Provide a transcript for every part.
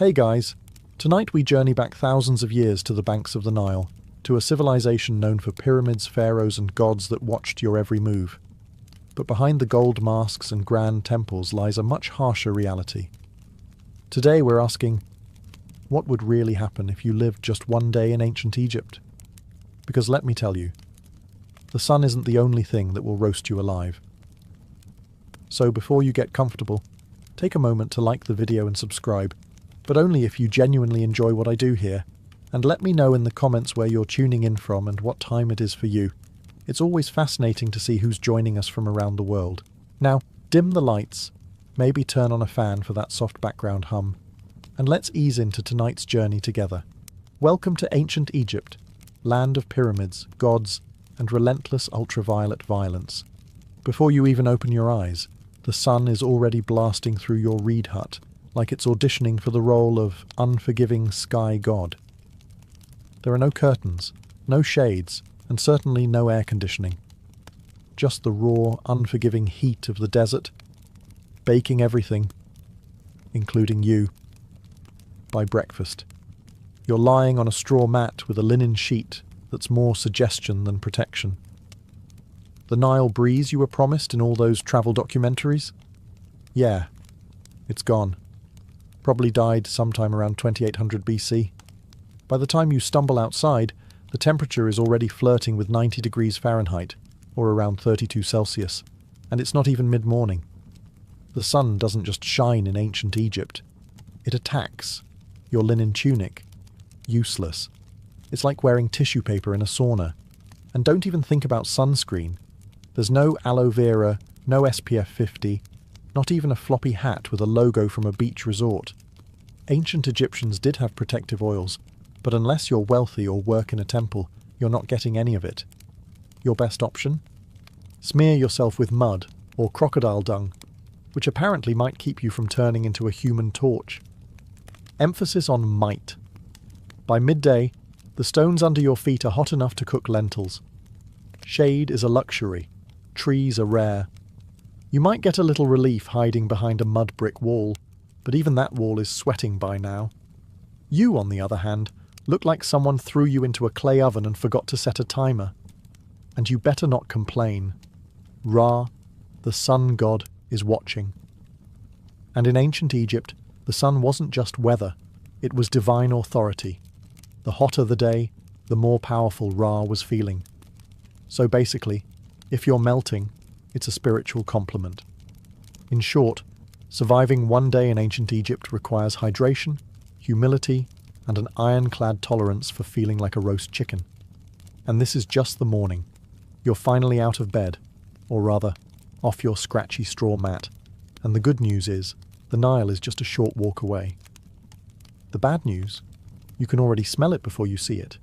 Hey guys, tonight we journey back thousands of years to the banks of the Nile, to a civilization known for pyramids, pharaohs and gods that watched your every move. But behind the gold masks and grand temples lies a much harsher reality. Today we're asking, what would really happen if you lived just one day in ancient Egypt? Because let me tell you, the sun isn't the only thing that will roast you alive. So before you get comfortable, take a moment to like the video and subscribe, but only if you genuinely enjoy what I do here, and let me know in the comments where you're tuning in from and what time it is for you. It's always fascinating to see who's joining us from around the world. Now, dim the lights, maybe turn on a fan for that soft background hum, and let's ease into tonight's journey together. Welcome to ancient Egypt, land of pyramids, gods, and relentless ultraviolet violence. Before you even open your eyes, the sun is already blasting through your reed hut, like it's auditioning for the role of unforgiving sky god. There are no curtains, no shades, and certainly no air conditioning. Just the raw, unforgiving heat of the desert, baking everything, including you, by breakfast. You're lying on a straw mat with a linen sheet that's more suggestion than protection. The Nile breeze you were promised in all those travel documentaries? Yeah, it's gone. Probably died sometime around 2800 BC. By the time you stumble outside, the temperature is already flirting with 90 degrees Fahrenheit, or around 32 Celsius, and it's not even mid-morning. The sun doesn't just shine in ancient Egypt. It attacks. Your linen tunic. Useless. It's like wearing tissue paper in a sauna. And don't even think about sunscreen. There's no aloe vera, no SPF 50, not even a floppy hat with a logo from a beach resort. Ancient Egyptians did have protective oils, but unless you're wealthy or work in a temple, you're not getting any of it. Your best option? Smear yourself with mud or crocodile dung, which apparently might keep you from turning into a human torch. Emphasis on might. By midday, the stones under your feet are hot enough to cook lentils. Shade is a luxury. Trees are rare. You might get a little relief hiding behind a mud brick wall, but even that wall is sweating by now. You, on the other hand, look like someone threw you into a clay oven and forgot to set a timer. And you better not complain. Ra, the sun god, is watching. And in ancient Egypt, the sun wasn't just weather, it was divine authority. The hotter the day, the more powerful Ra was feeling. So basically, if you're melting, it's a spiritual compliment. In short, surviving one day in ancient Egypt requires hydration, humility, and an ironclad tolerance for feeling like a roast chicken. And this is just the morning. You're finally out of bed, or rather, off your scratchy straw mat. And the good news is, the Nile is just a short walk away. The bad news? You can already smell it before you see it.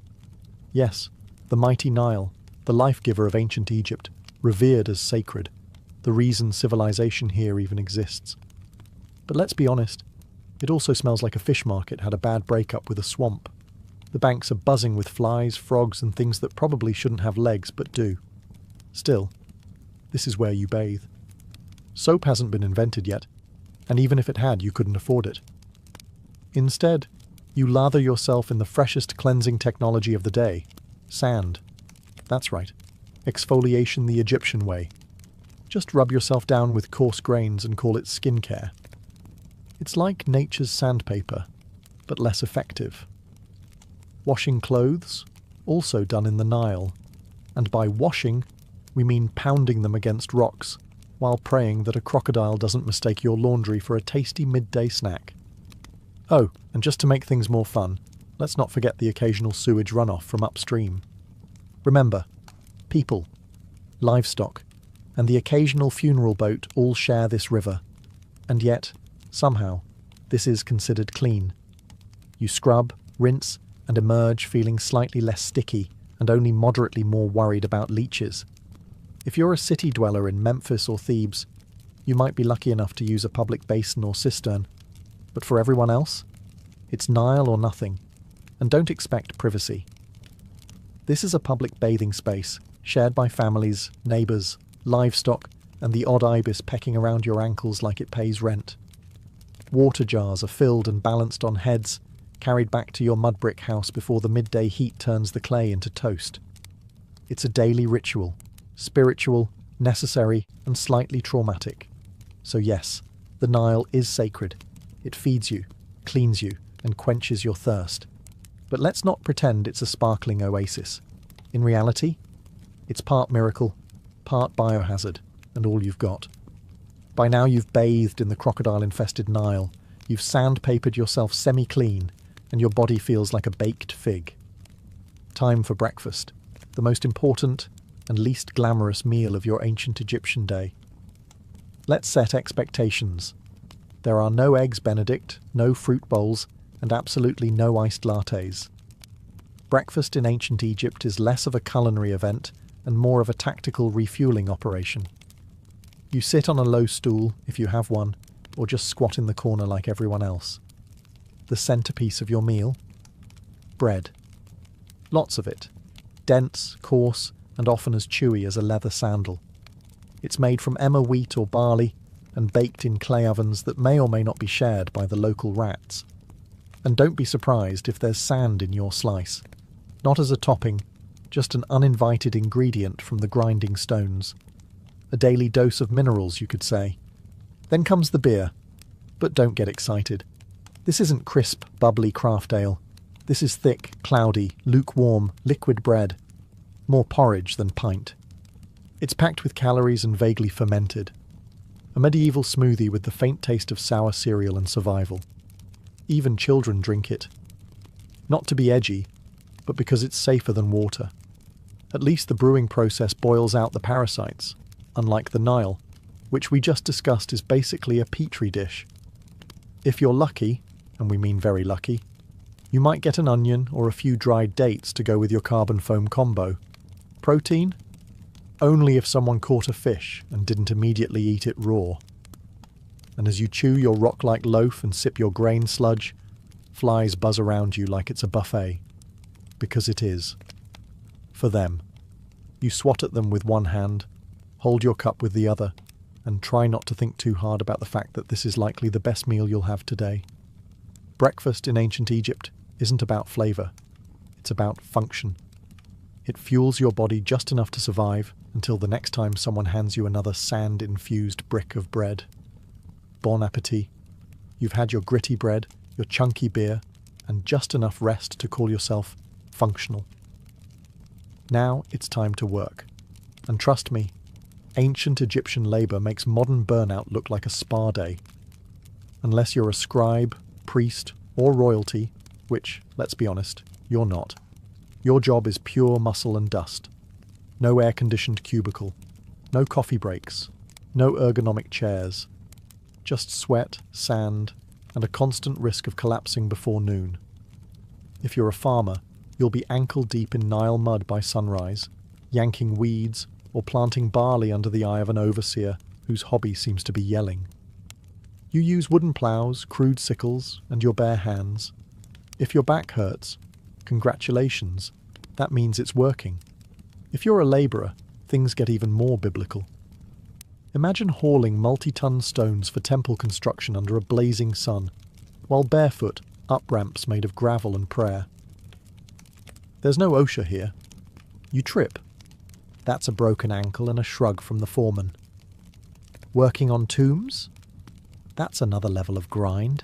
Yes, the mighty Nile, the life-giver of ancient Egypt, revered as sacred, the reason civilization here even exists. But let's be honest, it also smells like a fish market had a bad breakup with a swamp. The banks are buzzing with flies, frogs, and things that probably shouldn't have legs but do. Still, this is where you bathe. Soap hasn't been invented yet, and even if it had, you couldn't afford it. Instead, you lather yourself in the freshest cleansing technology of the day, sand. That's right, exfoliation the Egyptian way. Just rub yourself down with coarse grains and call it skincare. It's like nature's sandpaper, but less effective. Washing clothes, also done in the Nile. And by washing, we mean pounding them against rocks, while praying that a crocodile doesn't mistake your laundry for a tasty midday snack. Oh, and just to make things more fun, let's not forget the occasional sewage runoff from upstream. Remember, people, livestock, and the occasional funeral boat all share this river. And yet, somehow, this is considered clean. You scrub, rinse, and emerge feeling slightly less sticky and only moderately more worried about leeches. If you're a city dweller in Memphis or Thebes, you might be lucky enough to use a public basin or cistern. But for everyone else, it's Nile or nothing, and don't expect privacy. This is a public bathing space, shared by families, neighbours, livestock, and the odd ibis pecking around your ankles like it pays rent. Water jars are filled and balanced on heads, carried back to your mud brick house before the midday heat turns the clay into toast. It's a daily ritual, spiritual, necessary, and slightly traumatic. So yes, the Nile is sacred. It feeds you, cleans you, and quenches your thirst. But let's not pretend it's a sparkling oasis. In reality, it's part miracle, part biohazard, and all you've got. By now you've bathed in the crocodile-infested Nile, you've sandpapered yourself semi-clean, and your body feels like a baked fig. Time for breakfast, the most important and least glamorous meal of your ancient Egyptian day. Let's set expectations. There are no eggs Benedict, no fruit bowls, and absolutely no iced lattes. Breakfast in ancient Egypt is less of a culinary event and more of a tactical refueling operation. You sit on a low stool, if you have one, or just squat in the corner like everyone else. The centerpiece of your meal? Bread. Lots of it. Dense, coarse, and often as chewy as a leather sandal. It's made from emmer wheat or barley and baked in clay ovens that may or may not be shared by the local rats. And don't be surprised if there's sand in your slice. Not as a topping, just an uninvited ingredient from the grinding stones. A daily dose of minerals, you could say. Then comes the beer. But don't get excited. This isn't crisp, bubbly craft ale. This is thick, cloudy, lukewarm, liquid bread. More porridge than pint. It's packed with calories and vaguely fermented. A medieval smoothie with the faint taste of sour cereal and survival. Even children drink it. Not to be edgy, but because it's safer than water. At least the brewing process boils out the parasites, unlike the Nile, which we just discussed is basically a petri dish. If you're lucky, and we mean very lucky, you might get an onion or a few dried dates to go with your carbon foam combo. Protein? Only if someone caught a fish and didn't immediately eat it raw. And as you chew your rock-like loaf and sip your grain sludge, flies buzz around you like it's a buffet. Because it is. For them. You swat at them with one hand, hold your cup with the other, and try not to think too hard about the fact that this is likely the best meal you'll have today. Breakfast in ancient Egypt isn't about flavour. It's about function. It fuels your body just enough to survive until the next time someone hands you another sand-infused brick of bread. Bon appétit. You've had your gritty bread, your chunky beer, and just enough rest to call yourself functional. Now it's time to work. And trust me, ancient Egyptian labour makes modern burnout look like a spa day. Unless you're a scribe, priest, or royalty, which, let's be honest, you're not. Your job is pure muscle and dust. No air-conditioned cubicle. No coffee breaks. No ergonomic chairs. Just sweat, sand, and a constant risk of collapsing before noon. If you're a farmer, you'll be ankle-deep in Nile mud by sunrise, yanking weeds or planting barley under the eye of an overseer whose hobby seems to be yelling. You use wooden ploughs, crude sickles, and your bare hands. If your back hurts, congratulations, that means it's working. If you're a labourer, things get even more biblical. Imagine hauling multi-ton stones for temple construction under a blazing sun, while barefoot up ramps made of gravel and prayer. There's no OSHA here. You trip. That's a broken ankle and a shrug from the foreman. Working on tombs? That's another level of grind.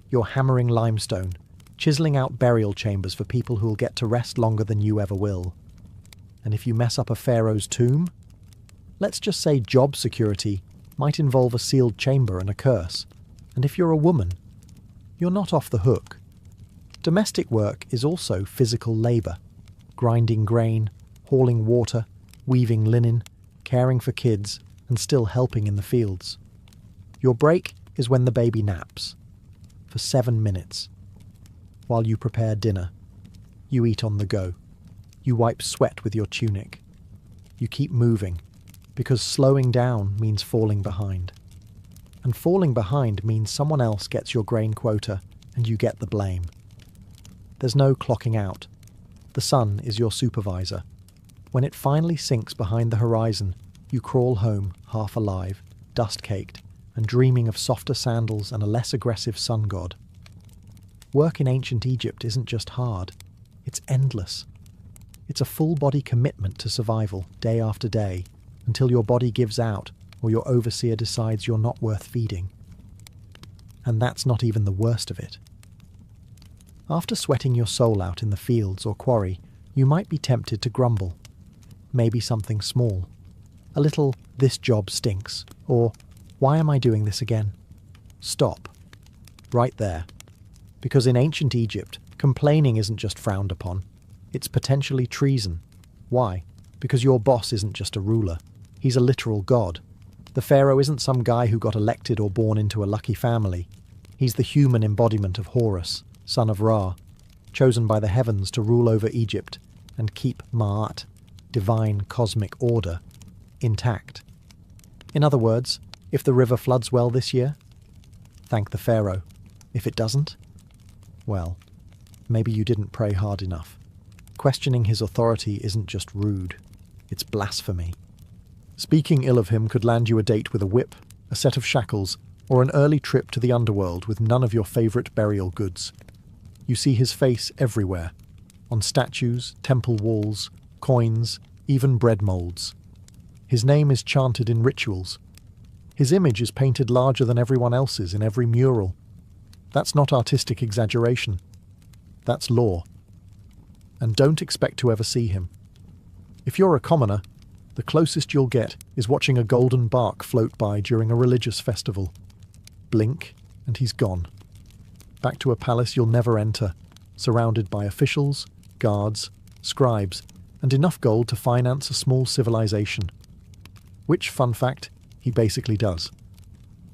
You're hammering limestone, chiselling out burial chambers for people who'll get to rest longer than you ever will. And if you mess up a pharaoh's tomb, let's just say job security might involve a sealed chamber and a curse. And if you're a woman, you're not off the hook. Domestic work is also physical labour. Grinding grain, hauling water, weaving linen, caring for kids, and still helping in the fields. Your break is when the baby naps. For 7 minutes. While you prepare dinner. You eat on the go. You wipe sweat with your tunic. You keep moving, because slowing down means falling behind. And falling behind means someone else gets your grain quota and you get the blame. There's no clocking out. The sun is your supervisor. When it finally sinks behind the horizon, you crawl home, half alive, dust-caked, and dreaming of softer sandals and a less aggressive sun god. Work in ancient Egypt isn't just hard, it's endless. It's a full-body commitment to survival, day after day, until your body gives out or your overseer decides you're not worth feeding. And that's not even the worst of it. After sweating your soul out in the fields or quarry, you might be tempted to grumble. Maybe something small. A little, "this job stinks," or "why am I doing this again?" Stop. Right there. Because in ancient Egypt, complaining isn't just frowned upon. It's potentially treason. Why? Because your boss isn't just a ruler. He's a literal god. The pharaoh isn't some guy who got elected or born into a lucky family. He's the human embodiment of Horus, son of Ra, chosen by the heavens to rule over Egypt and keep Ma'at, divine cosmic order, intact. In other words, if the river floods well this year, thank the pharaoh. If it doesn't, well, maybe you didn't pray hard enough. Questioning his authority isn't just rude, it's blasphemy. Speaking ill of him could land you a date with a whip, a set of shackles, or an early trip to the underworld with none of your favourite burial goods. You see his face everywhere, on statues, temple walls, coins, even bread moulds. His name is chanted in rituals. His image is painted larger than everyone else's in every mural. That's not artistic exaggeration. That's law. And don't expect to ever see him. If you're a commoner, the closest you'll get is watching a golden bark float by during a religious festival. Blink, and he's gone. Back to a palace you'll never enter, surrounded by officials, guards, scribes, and enough gold to finance a small civilization. Which, fun fact, he basically does.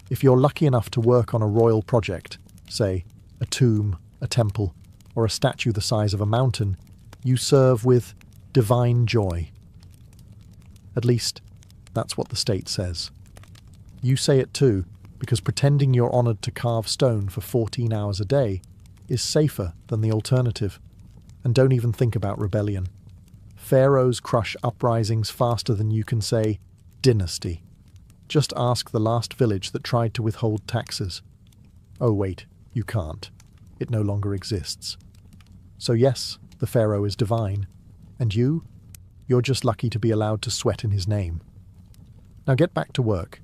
If you're lucky enough to work on a royal project, say, a tomb, a temple, or a statue the size of a mountain, you serve with divine joy. At least, that's what the state says. You say it too, because pretending you're honoured to carve stone for 14 hours a day is safer than the alternative. And don't even think about rebellion. Pharaohs crush uprisings faster than you can say, dynasty. Just ask the last village that tried to withhold taxes. Oh wait, you can't. It no longer exists. So yes, the pharaoh is divine. And you're just lucky to be allowed to sweat in his name. Now get back to work.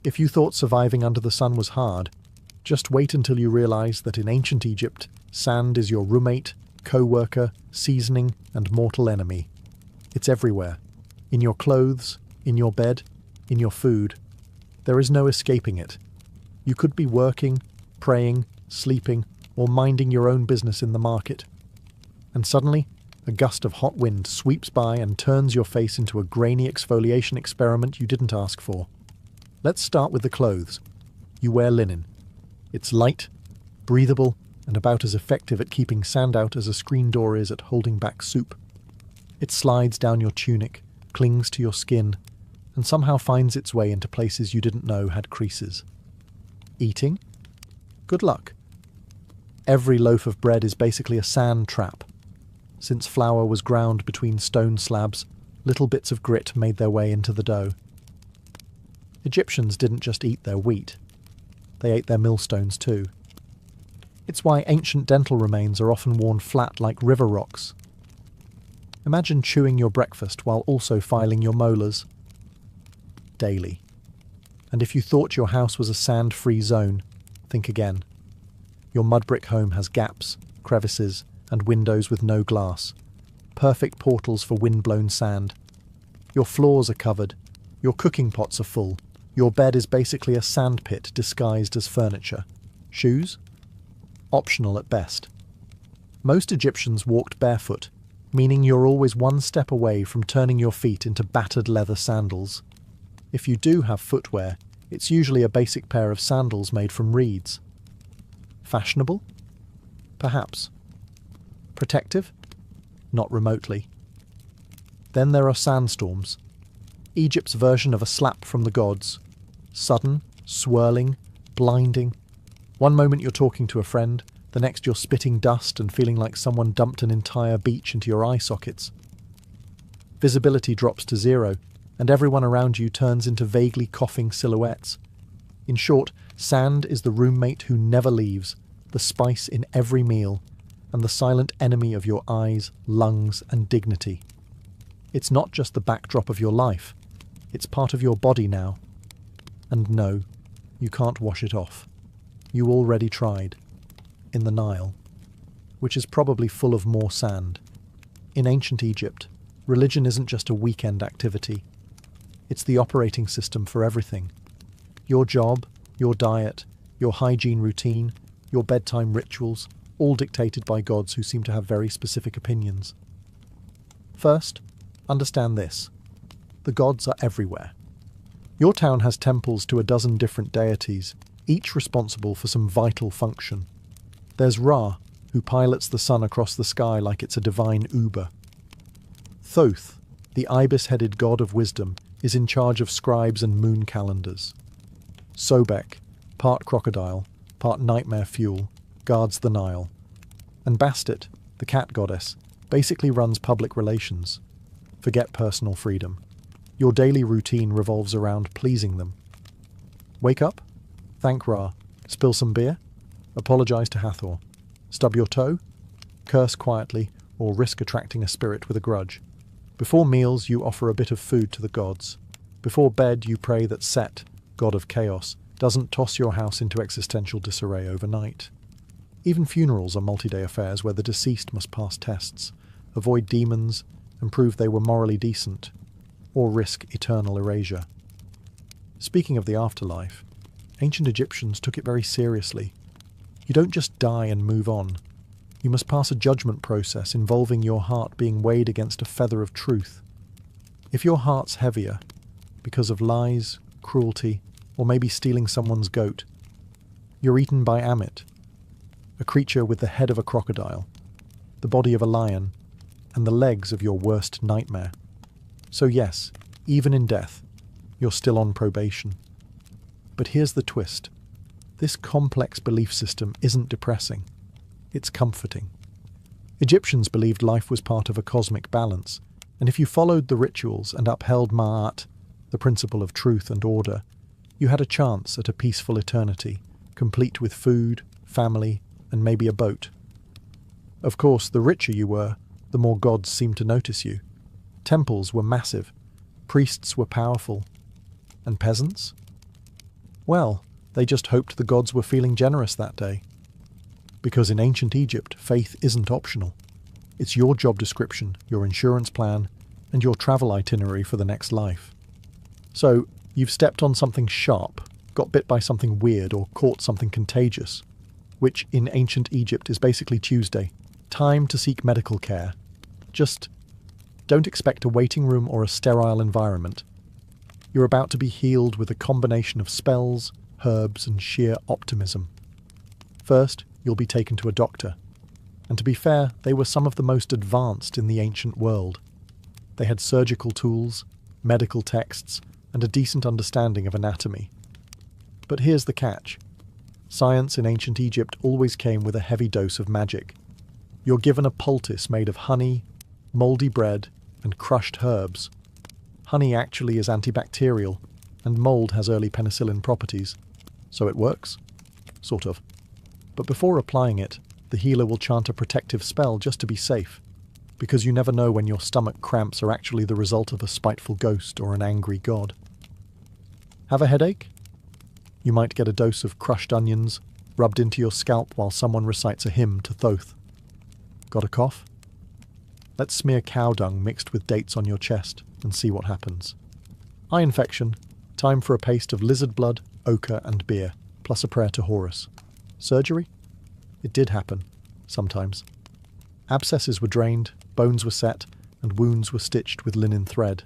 If you thought surviving under the sun was hard, just wait until you realise that in ancient Egypt, sand is your roommate, co-worker, seasoning, and mortal enemy. It's everywhere. In your clothes, in your bed, in your food. There is no escaping it. You could be working, praying, sleeping, or minding your own business in the market. And suddenly, a gust of hot wind sweeps by and turns your face into a grainy exfoliation experiment you didn't ask for. Let's start with the clothes. You wear linen. It's light, breathable, and about as effective at keeping sand out as a screen door is at holding back soup. It slides down your tunic, clings to your skin, and somehow finds its way into places you didn't know had creases. Eating? Good luck. Every loaf of bread is basically a sand trap. Since flour was ground between stone slabs, little bits of grit made their way into the dough. Egyptians didn't just eat their wheat. They ate their millstones too. It's why ancient dental remains are often worn flat like river rocks. Imagine chewing your breakfast while also filing your molars. Daily. And if you thought your house was a sand-free zone, think again. Your mud brick home has gaps, crevices, and windows with no glass. Perfect portals for wind-blown sand. Your floors are covered. Your cooking pots are full. Your bed is basically a sandpit disguised as furniture. Shoes? Optional at best. Most Egyptians walked barefoot, meaning you're always one step away from turning your feet into battered leather sandals. If you do have footwear, it's usually a basic pair of sandals made from reeds. Fashionable? Perhaps. Protective? Not remotely. Then there are sandstorms. Egypt's version of a slap from the gods. Sudden, swirling, blinding. One moment you're talking to a friend, the next you're spitting dust and feeling like someone dumped an entire beach into your eye sockets. Visibility drops to zero, and everyone around you turns into vaguely coughing silhouettes. In short, sand is the roommate who never leaves, the spice in every meal, and the silent enemy of your eyes, lungs, and dignity. It's not just the backdrop of your life, it's part of your body now. And no, you can't wash it off. You already tried. In the Nile, which is probably full of more sand. In ancient Egypt, religion isn't just a weekend activity. It's the operating system for everything. Your job, your diet, your hygiene routine, your bedtime rituals, all dictated by gods who seem to have very specific opinions. First, understand this. The gods are everywhere. Your town has temples to a dozen different deities, each responsible for some vital function. There's Ra, who pilots the sun across the sky like it's a divine Uber. Thoth, the ibis-headed god of wisdom, is in charge of scribes and moon calendars. Sobek, part crocodile, part nightmare fuel, guards the Nile. And Bastet, the cat goddess, basically runs public relations. Forget personal freedom. Your daily routine revolves around pleasing them. Wake up, thank Ra, spill some beer, apologize to Hathor, stub your toe, curse quietly, or risk attracting a spirit with a grudge. Before meals, you offer a bit of food to the gods. Before bed, you pray that Set, god of chaos, doesn't toss your house into existential disarray overnight. Even funerals are multi-day affairs where the deceased must pass tests, avoid demons, and prove they were morally decent, or risk eternal erasure. Speaking of the afterlife, ancient Egyptians took it very seriously. You don't just die and move on. You must pass a judgment process involving your heart being weighed against a feather of truth. If your heart's heavier, because of lies, cruelty, or maybe stealing someone's goat, you're eaten by Ammit, a creature with the head of a crocodile, the body of a lion, and the legs of your worst nightmare. So yes, even in death, you're still on probation. But here's the twist. This complex belief system isn't depressing. It's comforting. Egyptians believed life was part of a cosmic balance, and if you followed the rituals and upheld Ma'at, the principle of truth and order, you had a chance at a peaceful eternity, complete with food, family, and maybe a boat. Of course, the richer you were, the more gods seemed to notice you. Temples were massive, priests were powerful, and peasants? Well, they just hoped the gods were feeling generous that day. Because in ancient Egypt, faith isn't optional. It's your job description, your insurance plan, and your travel itinerary for the next life. So, you've stepped on something sharp, got bit by something weird, or caught something contagious, which in ancient Egypt is basically Tuesday. Time to seek medical care. Just don't expect a waiting room or a sterile environment. You're about to be healed with a combination of spells, herbs, and sheer optimism. First, you'll be taken to a doctor. And to be fair, they were some of the most advanced in the ancient world. They had surgical tools, medical texts, and a decent understanding of anatomy. But here's the catch. Science in ancient Egypt always came with a heavy dose of magic. You're given a poultice made of honey, mouldy bread, and crushed herbs. Honey actually is antibacterial, and mould has early penicillin properties. So it works? Sort of. But before applying it, the healer will chant a protective spell just to be safe, because you never know when your stomach cramps are actually the result of a spiteful ghost or an angry god. Have a headache? You might get a dose of crushed onions rubbed into your scalp while someone recites a hymn to Thoth. Got a cough? Let's smear cow dung mixed with dates on your chest and see what happens. Eye infection. Time for a paste of lizard blood, ochre, and beer, plus a prayer to Horus. Surgery? It did happen. Sometimes. Abscesses were drained, bones were set, and wounds were stitched with linen thread.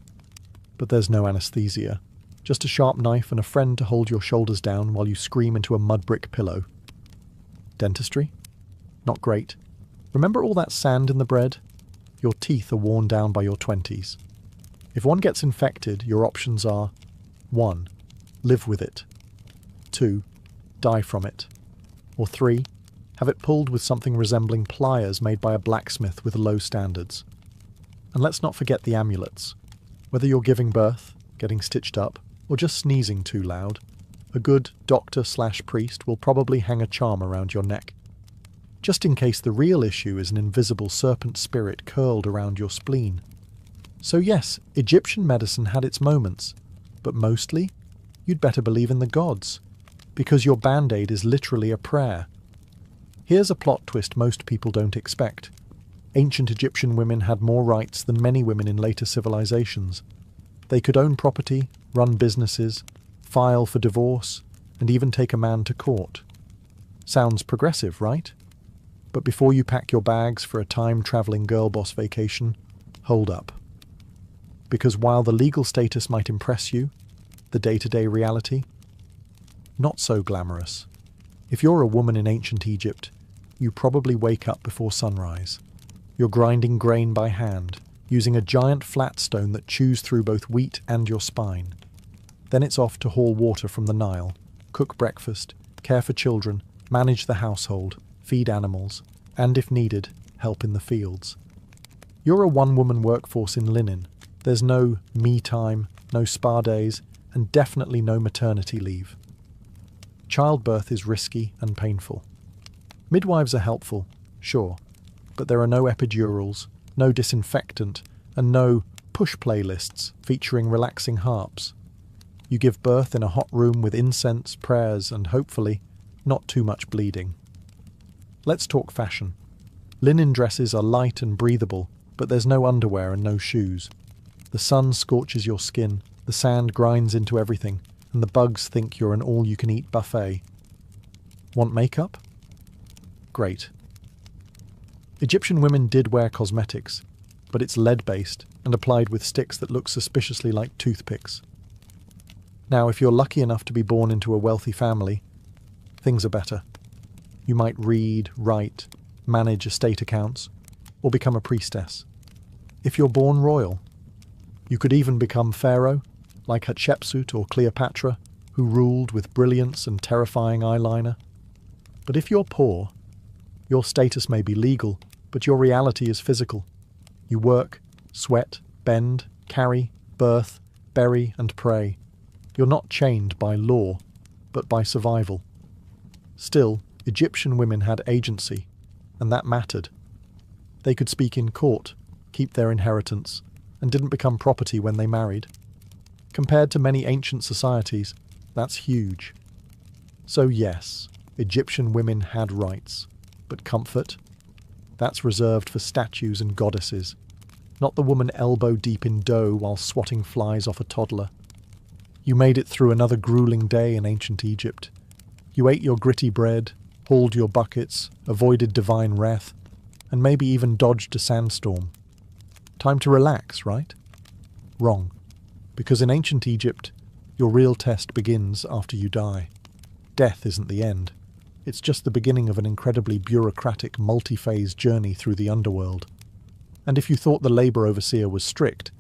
But there's no anesthesia. Just a sharp knife and a friend to hold your shoulders down while you scream into a mud brick pillow. Dentistry? Not great. Remember all that sand in the bread? Your teeth are worn down by your 20s. If one gets infected, your options are 1. Live with it. 2. Die from it. Or 3. Have it pulled with something resembling pliers made by a blacksmith with low standards. And let's not forget the amulets. Whether you're giving birth, getting stitched up, or just sneezing too loud, A good doctor/priest will probably hang a charm around your neck, just in case the real issue is an invisible serpent spirit curled around your spleen. So yes, Egyptian medicine had its moments, but mostly, you'd better believe in the gods, because your band-aid is literally a prayer. Here's a plot twist most people don't expect. Ancient Egyptian women had more rights than many women in later civilizations. They could own property, run businesses, file for divorce, and even take a man to court. Sounds progressive, right? But before you pack your bags for a time-travelling girl boss vacation, hold up. Because while the legal status might impress you, the day-to-day reality? Not so glamorous. If you're a woman in ancient Egypt, you probably wake up before sunrise. You're grinding grain by hand, using a giant flat stone that chews through both wheat and your spine. Then it's off to haul water from the Nile, cook breakfast, care for children, manage the household, feed animals, and if needed, help in the fields. You're a one-woman workforce in linen. There's no me time, no spa days, and definitely no maternity leave. Childbirth is risky and painful. Midwives are helpful, sure, but there are no epidurals, no disinfectant, and no push playlists featuring relaxing harps. You give birth in a hot room with incense, prayers, and hopefully, not too much bleeding. Let's talk fashion. Linen dresses are light and breathable, but there's no underwear and no shoes. The sun scorches your skin, the sand grinds into everything, and the bugs think you're an all-you-can-eat buffet. Want makeup? Great. Egyptian women did wear cosmetics, but it's lead-based and applied with sticks that look suspiciously like toothpicks. Now, if you're lucky enough to be born into a wealthy family, things are better. You might read, write, manage estate accounts, or become a priestess. If you're born royal, you could even become pharaoh, like Hatshepsut or Cleopatra, who ruled with brilliance and terrifying eyeliner. But if you're poor, your status may be legal, but your reality is physical. You work, sweat, bend, carry, birth, bury, and pray. You're not chained by law, but by survival. Still, Egyptian women had agency, and that mattered. They could speak in court, keep their inheritance, and didn't become property when they married. Compared to many ancient societies, that's huge. So yes, Egyptian women had rights, but comfort? That's reserved for statues and goddesses, not the woman elbow-deep in dough while swatting flies off a toddler. You made it through another grueling day in ancient Egypt. You ate your gritty bread, hauled your buckets, avoided divine wrath, and maybe even dodged a sandstorm. Time to relax, right? Wrong. Because in ancient Egypt, your real test begins after you die. Death isn't the end. It's just the beginning of an incredibly bureaucratic, multi-phase journey through the underworld. And if you thought the labor overseer was strict,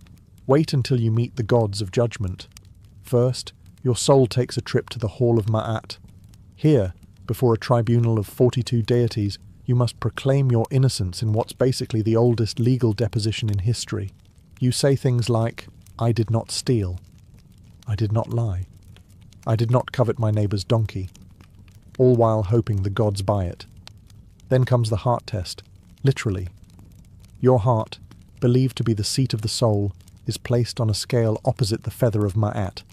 wait until you meet the gods of judgment. First, your soul takes a trip to the Hall of Ma'at. Here, before a tribunal of 42 deities, you must proclaim your innocence in what's basically the oldest legal deposition in history. You say things like, "I did not steal. I did not lie. I did not covet my neighbour's donkey," all while hoping the gods buy it. Then comes the heart test, literally. Your heart, believed to be the seat of the soul, is placed on a scale opposite the feather of Ma'at,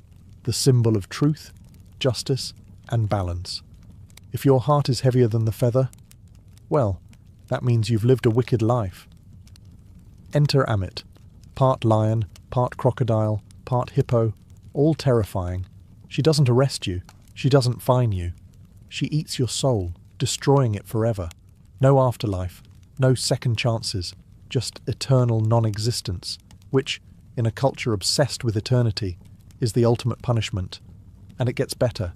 the symbol of truth, justice, and balance. If your heart is heavier than the feather, well, that means you've lived a wicked life. Enter Amit, part lion, part crocodile, part hippo, all terrifying. She doesn't arrest you, she doesn't fine you. She eats your soul, destroying it forever. No afterlife, no second chances, just eternal non-existence, which, in a culture obsessed with eternity, is the ultimate punishment. And it gets better.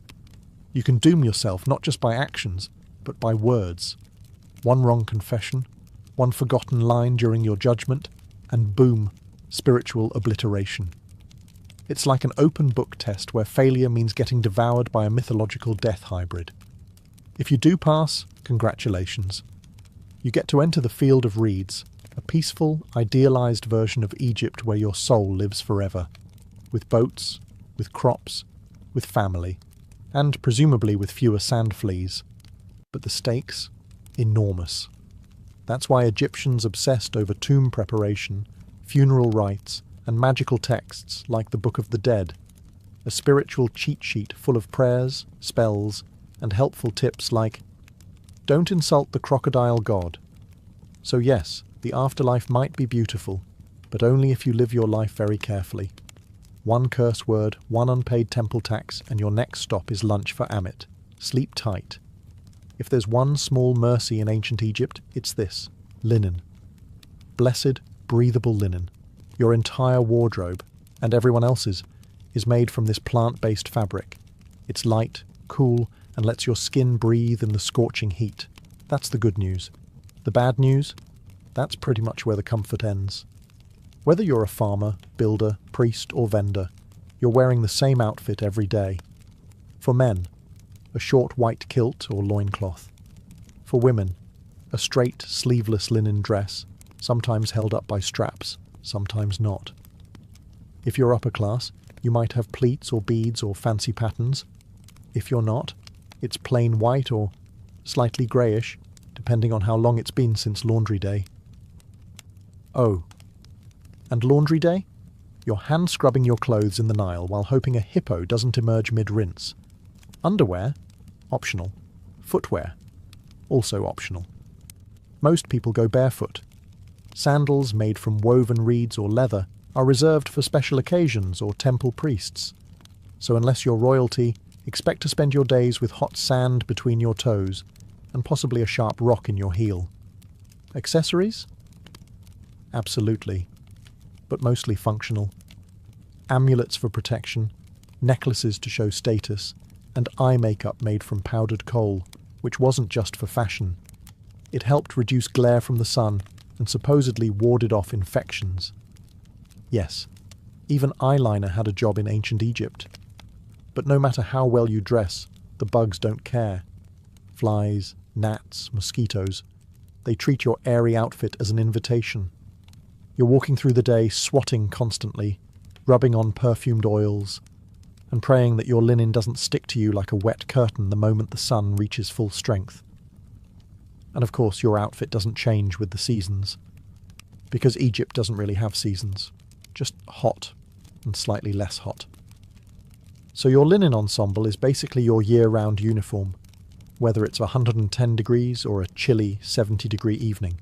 You can doom yourself not just by actions, but by words. One wrong confession, one forgotten line during your judgment, and boom, spiritual obliteration. It's like an open book test where failure means getting devoured by a mythological death hybrid. If you do pass, congratulations. You get to enter the field of reeds, a peaceful, idealized version of Egypt where your soul lives forever. With boats, with crops, with family. and presumably with fewer sand fleas. But the stakes? Enormous. That's why Egyptians obsessed over tomb preparation, funeral rites, and magical texts like the Book of the Dead, a spiritual cheat sheet full of prayers, spells, and helpful tips like, don't insult the crocodile god. So yes, the afterlife might be beautiful, but only if you live your life very carefully. One curse word, one unpaid temple tax, and your next stop is lunch for Amit. Sleep tight. If there's one small mercy in ancient Egypt, it's this: linen. Blessed, breathable linen. Your entire wardrobe, and everyone else's, is made from this plant-based fabric. It's light, cool, and lets your skin breathe in the scorching heat. That's the good news. The bad news? That's pretty much where the comfort ends. Whether you're a farmer, builder, priest, or vendor, you're wearing the same outfit every day. For men, a short white kilt or loincloth. For women, a straight, sleeveless linen dress, sometimes held up by straps, sometimes not. If you're upper class, you might have pleats or beads or fancy patterns. If you're not, it's plain white or slightly greyish, depending on how long it's been since laundry day. Oh, and laundry day? You're hand-scrubbing your clothes in the Nile while hoping a hippo doesn't emerge mid-rinse. Underwear? Optional. Footwear? Also optional. Most people go barefoot. Sandals made from woven reeds or leather are reserved for special occasions or temple priests. So unless you're royalty, expect to spend your days with hot sand between your toes and possibly a sharp rock in your heel. Accessories? Absolutely. But mostly functional. Amulets for protection, necklaces to show status, and eye makeup made from powdered kohl, which wasn't just for fashion. It helped reduce glare from the sun and supposedly warded off infections. Yes, even eyeliner had a job in ancient Egypt. But no matter how well you dress, the bugs don't care. Flies, gnats, mosquitoes, they treat your airy outfit as an invitation. You're walking through the day swatting constantly, rubbing on perfumed oils, and praying that your linen doesn't stick to you like a wet curtain the moment the sun reaches full strength. And of course your outfit doesn't change with the seasons, because Egypt doesn't really have seasons, just hot and slightly less hot. So your linen ensemble is basically your year-round uniform, whether it's 110 degrees or a chilly 70-degree evening.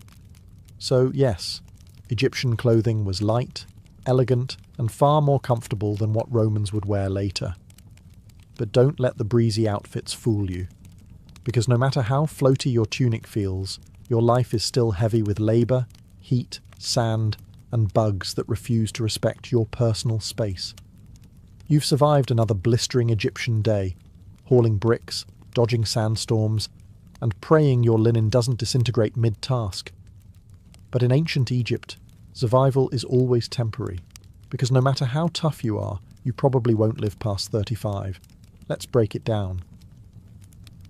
So yes, Egyptian clothing was light, elegant, and far more comfortable than what Romans would wear later. But don't let the breezy outfits fool you, because no matter how floaty your tunic feels, your life is still heavy with labour, heat, sand, and bugs that refuse to respect your personal space. You've survived another blistering Egyptian day, hauling bricks, dodging sandstorms, and praying your linen doesn't disintegrate mid-task. But in ancient Egypt, survival is always temporary, because no matter how tough you are, you probably won't live past 35. Let's break it down.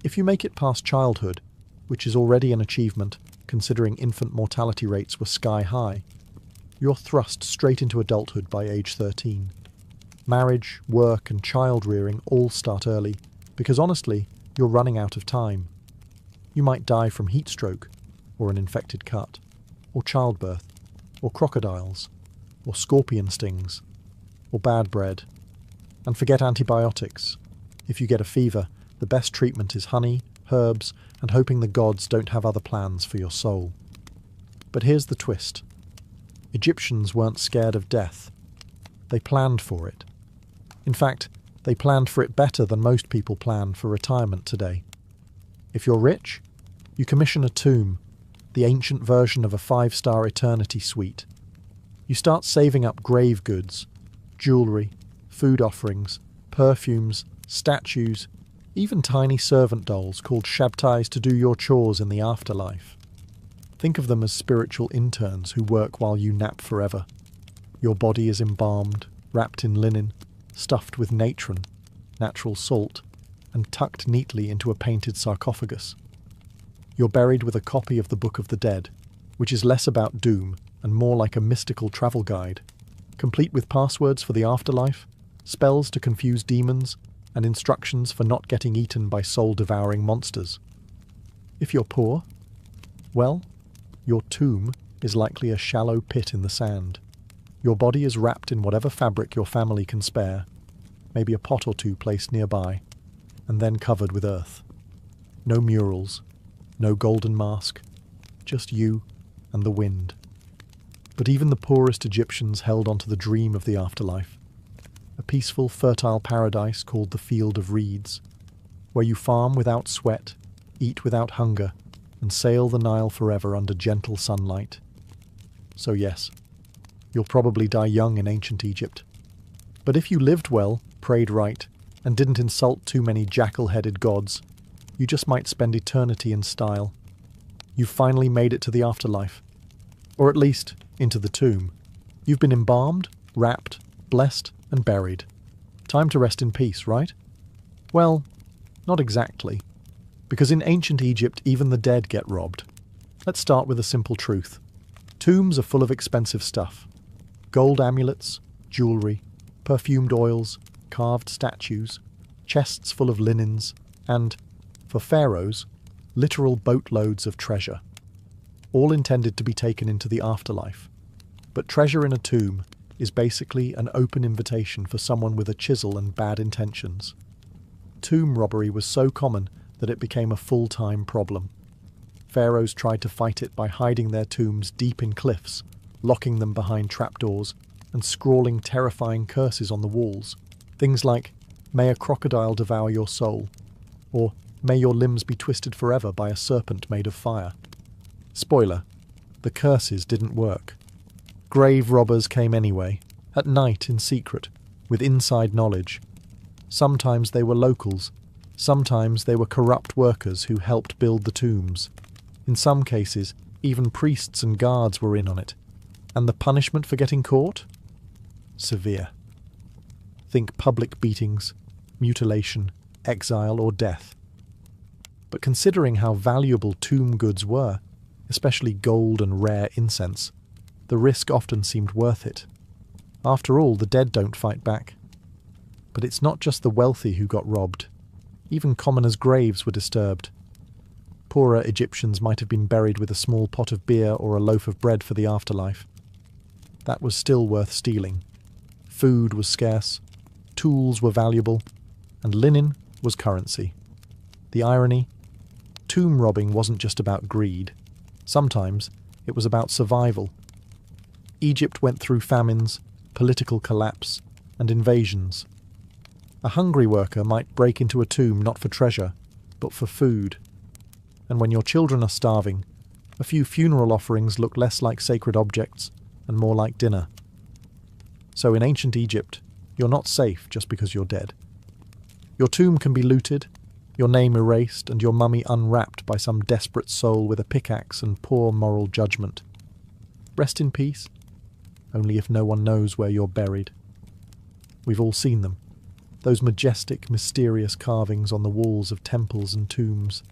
If you make it past childhood, which is already an achievement considering infant mortality rates were sky high, you're thrust straight into adulthood by age 13. Marriage, work, and child rearing all start early, because honestly, you're running out of time. You might die from heat stroke, or an infected cut, or childbirth, or crocodiles, or scorpion stings, or bad bread. And forget antibiotics. If you get a fever, the best treatment is honey, herbs, and hoping the gods don't have other plans for your soul. But here's the twist. Egyptians weren't scared of death. They planned for it. In fact, they planned for it better than most people plan for retirement today. If you're rich, you commission a tomb, the ancient version of a 5-star eternity suite. You start saving up grave goods, jewellery, food offerings, perfumes, statues, even tiny servant dolls called shabtais to do your chores in the afterlife. Think of them as spiritual interns who work while you nap forever. Your body is embalmed, wrapped in linen, stuffed with natron, natural salt, and tucked neatly into a painted sarcophagus. You're buried with a copy of the Book of the Dead, which is less about doom and more like a mystical travel guide, complete with passwords for the afterlife, spells to confuse demons, and instructions for not getting eaten by soul-devouring monsters. If you're poor, well, your tomb is likely a shallow pit in the sand. Your body is wrapped in whatever fabric your family can spare, maybe a pot or two placed nearby, and then covered with earth. No murals, no golden mask, just you and the wind. But even the poorest Egyptians held on to the dream of the afterlife, a peaceful, fertile paradise called the Field of Reeds, where you farm without sweat, eat without hunger, and sail the Nile forever under gentle sunlight. So yes, you'll probably die young in ancient Egypt. But if you lived well, prayed right, and didn't insult too many jackal-headed gods, you just might spend eternity in style. You've finally made it to the afterlife. Or at least, into the tomb. You've been embalmed, wrapped, blessed, and buried. Time to rest in peace, right? Well, not exactly. Because in ancient Egypt, even the dead get robbed. Let's start with a simple truth. Tombs are full of expensive stuff. Gold amulets, jewellery, perfumed oils, carved statues, chests full of linens, and, for pharaohs, literal boatloads of treasure. All intended to be taken into the afterlife. But treasure in a tomb is basically an open invitation for someone with a chisel and bad intentions. Tomb robbery was so common that it became a full-time problem. Pharaohs tried to fight it by hiding their tombs deep in cliffs, locking them behind trapdoors, and scrawling terrifying curses on the walls. Things like, "May a crocodile devour your soul," or "May your limbs be twisted forever by a serpent made of fire." Spoiler, the curses didn't work. Grave robbers came anyway, at night in secret, with inside knowledge. Sometimes they were locals, sometimes they were corrupt workers who helped build the tombs. In some cases, even priests and guards were in on it. And the punishment for getting caught? Severe. Think public beatings, mutilation, exile, or death. But considering how valuable tomb goods were, especially gold and rare incense, the risk often seemed worth it. After all, the dead don't fight back. But it's not just the wealthy who got robbed. Even commoners' graves were disturbed. Poorer Egyptians might have been buried with a small pot of beer or a loaf of bread for the afterlife. That was still worth stealing. Food was scarce, tools were valuable, and linen was currency. The irony? Tomb robbing wasn't just about greed. Sometimes it was about survival. Egypt went through famines, political collapse, and invasions. A hungry worker might break into a tomb not for treasure, but for food. And when your children are starving, a few funeral offerings look less like sacred objects and more like dinner. So in ancient Egypt, you're not safe just because you're dead. Your tomb can be looted, your name erased, and your mummy unwrapped by some desperate soul with a pickaxe and poor moral judgment. Rest in peace, only if no one knows where you're buried. We've all seen them, those majestic, mysterious carvings on the walls of temples and tombs.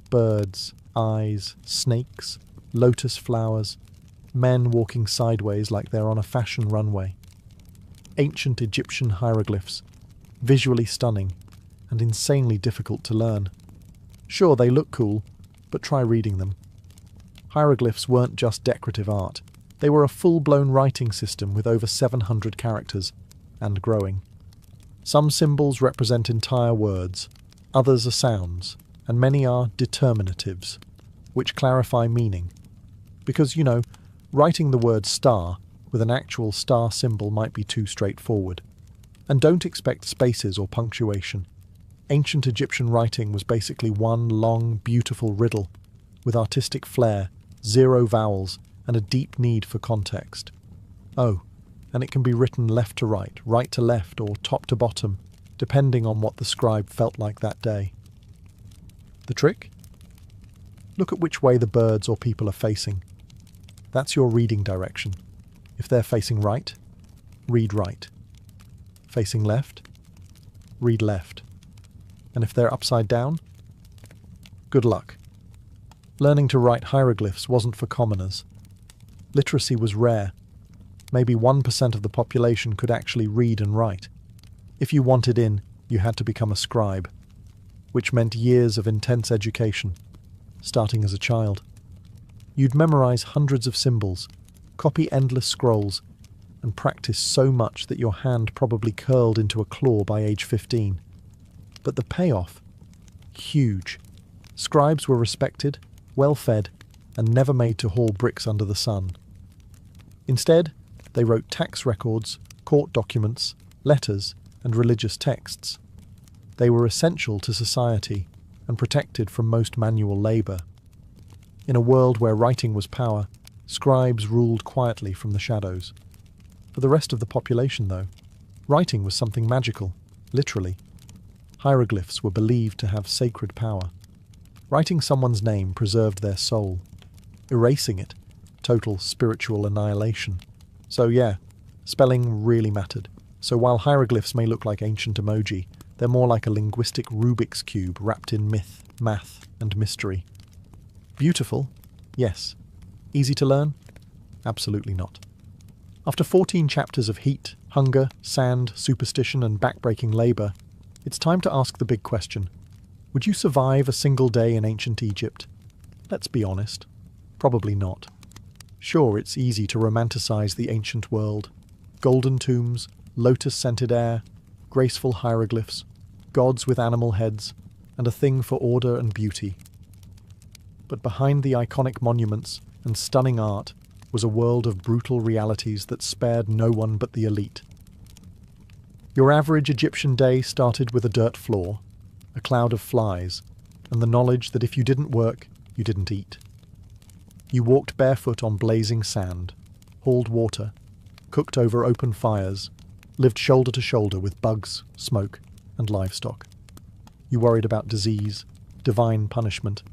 Birds, eyes, snakes, lotus flowers, men walking sideways like they're on a fashion runway. Ancient Egyptian hieroglyphs, visually stunning and insanely difficult to learn. Sure, they look cool, but try reading them. Hieroglyphs weren't just decorative art. They were a full-blown writing system with over 700 characters, and growing. Some symbols represent entire words, others are sounds, and many are determinatives, which clarify meaning. Because, writing the word star with an actual star symbol might be too straightforward. And don't expect spaces or punctuation. Ancient Egyptian writing was basically one long, beautiful riddle, with artistic flair, 0 vowels, and a deep need for context. Oh, and it can be written left to right to left, or top to bottom, depending on what the scribe felt like that day. The trick? Look at which way the birds or people are facing. That's your reading direction. If they're facing right, read right. Facing left, read left. And if they're upside down, good luck. Learning to write hieroglyphs wasn't for commoners. Literacy was rare. Maybe 1% of the population could actually read and write. If you wanted in, you had to become a scribe, which meant years of intense education, starting as a child. You'd memorize hundreds of symbols, copy endless scrolls, and practice so much that your hand probably curled into a claw by age 15. But the payoff? Huge. Scribes were respected, well-fed, and never made to haul bricks under the sun. Instead, they wrote tax records, court documents, letters, and religious texts. They were essential to society and protected from most manual labour. In a world where writing was power, scribes ruled quietly from the shadows. For the rest of the population, though, writing was something magical, literally. Hieroglyphs were believed to have sacred power. Writing someone's name preserved their soul. Erasing it, total spiritual annihilation. So yeah, spelling really mattered. So while hieroglyphs may look like ancient emoji, they're more like a linguistic Rubik's Cube wrapped in myth, math, and mystery. Beautiful? Yes. Easy to learn? Absolutely not. After 14 chapters of heat, hunger, sand, superstition, and backbreaking labour, it's time to ask the big question. Would you survive a single day in ancient Egypt? Let's be honest. Probably not. Sure, it's easy to romanticize the ancient world. Golden tombs, lotus-scented air, graceful hieroglyphs, gods with animal heads, and a thing for order and beauty. But behind the iconic monuments and stunning art was a world of brutal realities that spared no one but the elite. Your average Egyptian day started with a dirt floor, a cloud of flies, and the knowledge that if you didn't work, you didn't eat. You walked barefoot on blazing sand, hauled water, cooked over open fires, lived shoulder to shoulder with bugs, smoke, and livestock. You worried about disease, divine punishment,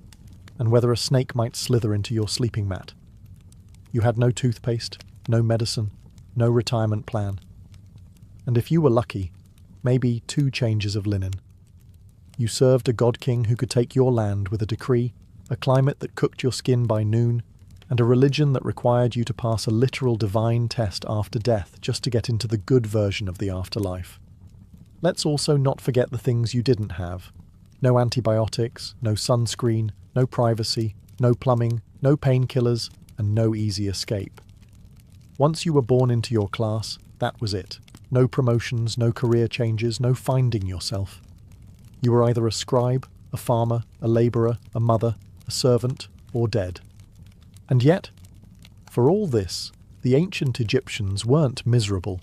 and whether a snake might slither into your sleeping mat. You had no toothpaste, no medicine, no retirement plan. And if you were lucky, maybe 2 changes of linen. You served a god king who could take your land with a decree, a climate that cooked your skin by noon, and a religion that required you to pass a literal divine test after death just to get into the good version of the afterlife. Let's also not forget the things you didn't have. No antibiotics, no sunscreen, no privacy, no plumbing, no painkillers, and no easy escape. Once you were born into your class, that was it. No promotions, no career changes, no finding yourself. You were either a scribe, a farmer, a labourer, a mother, a servant, or dead. And yet, for all this, the ancient Egyptians weren't miserable.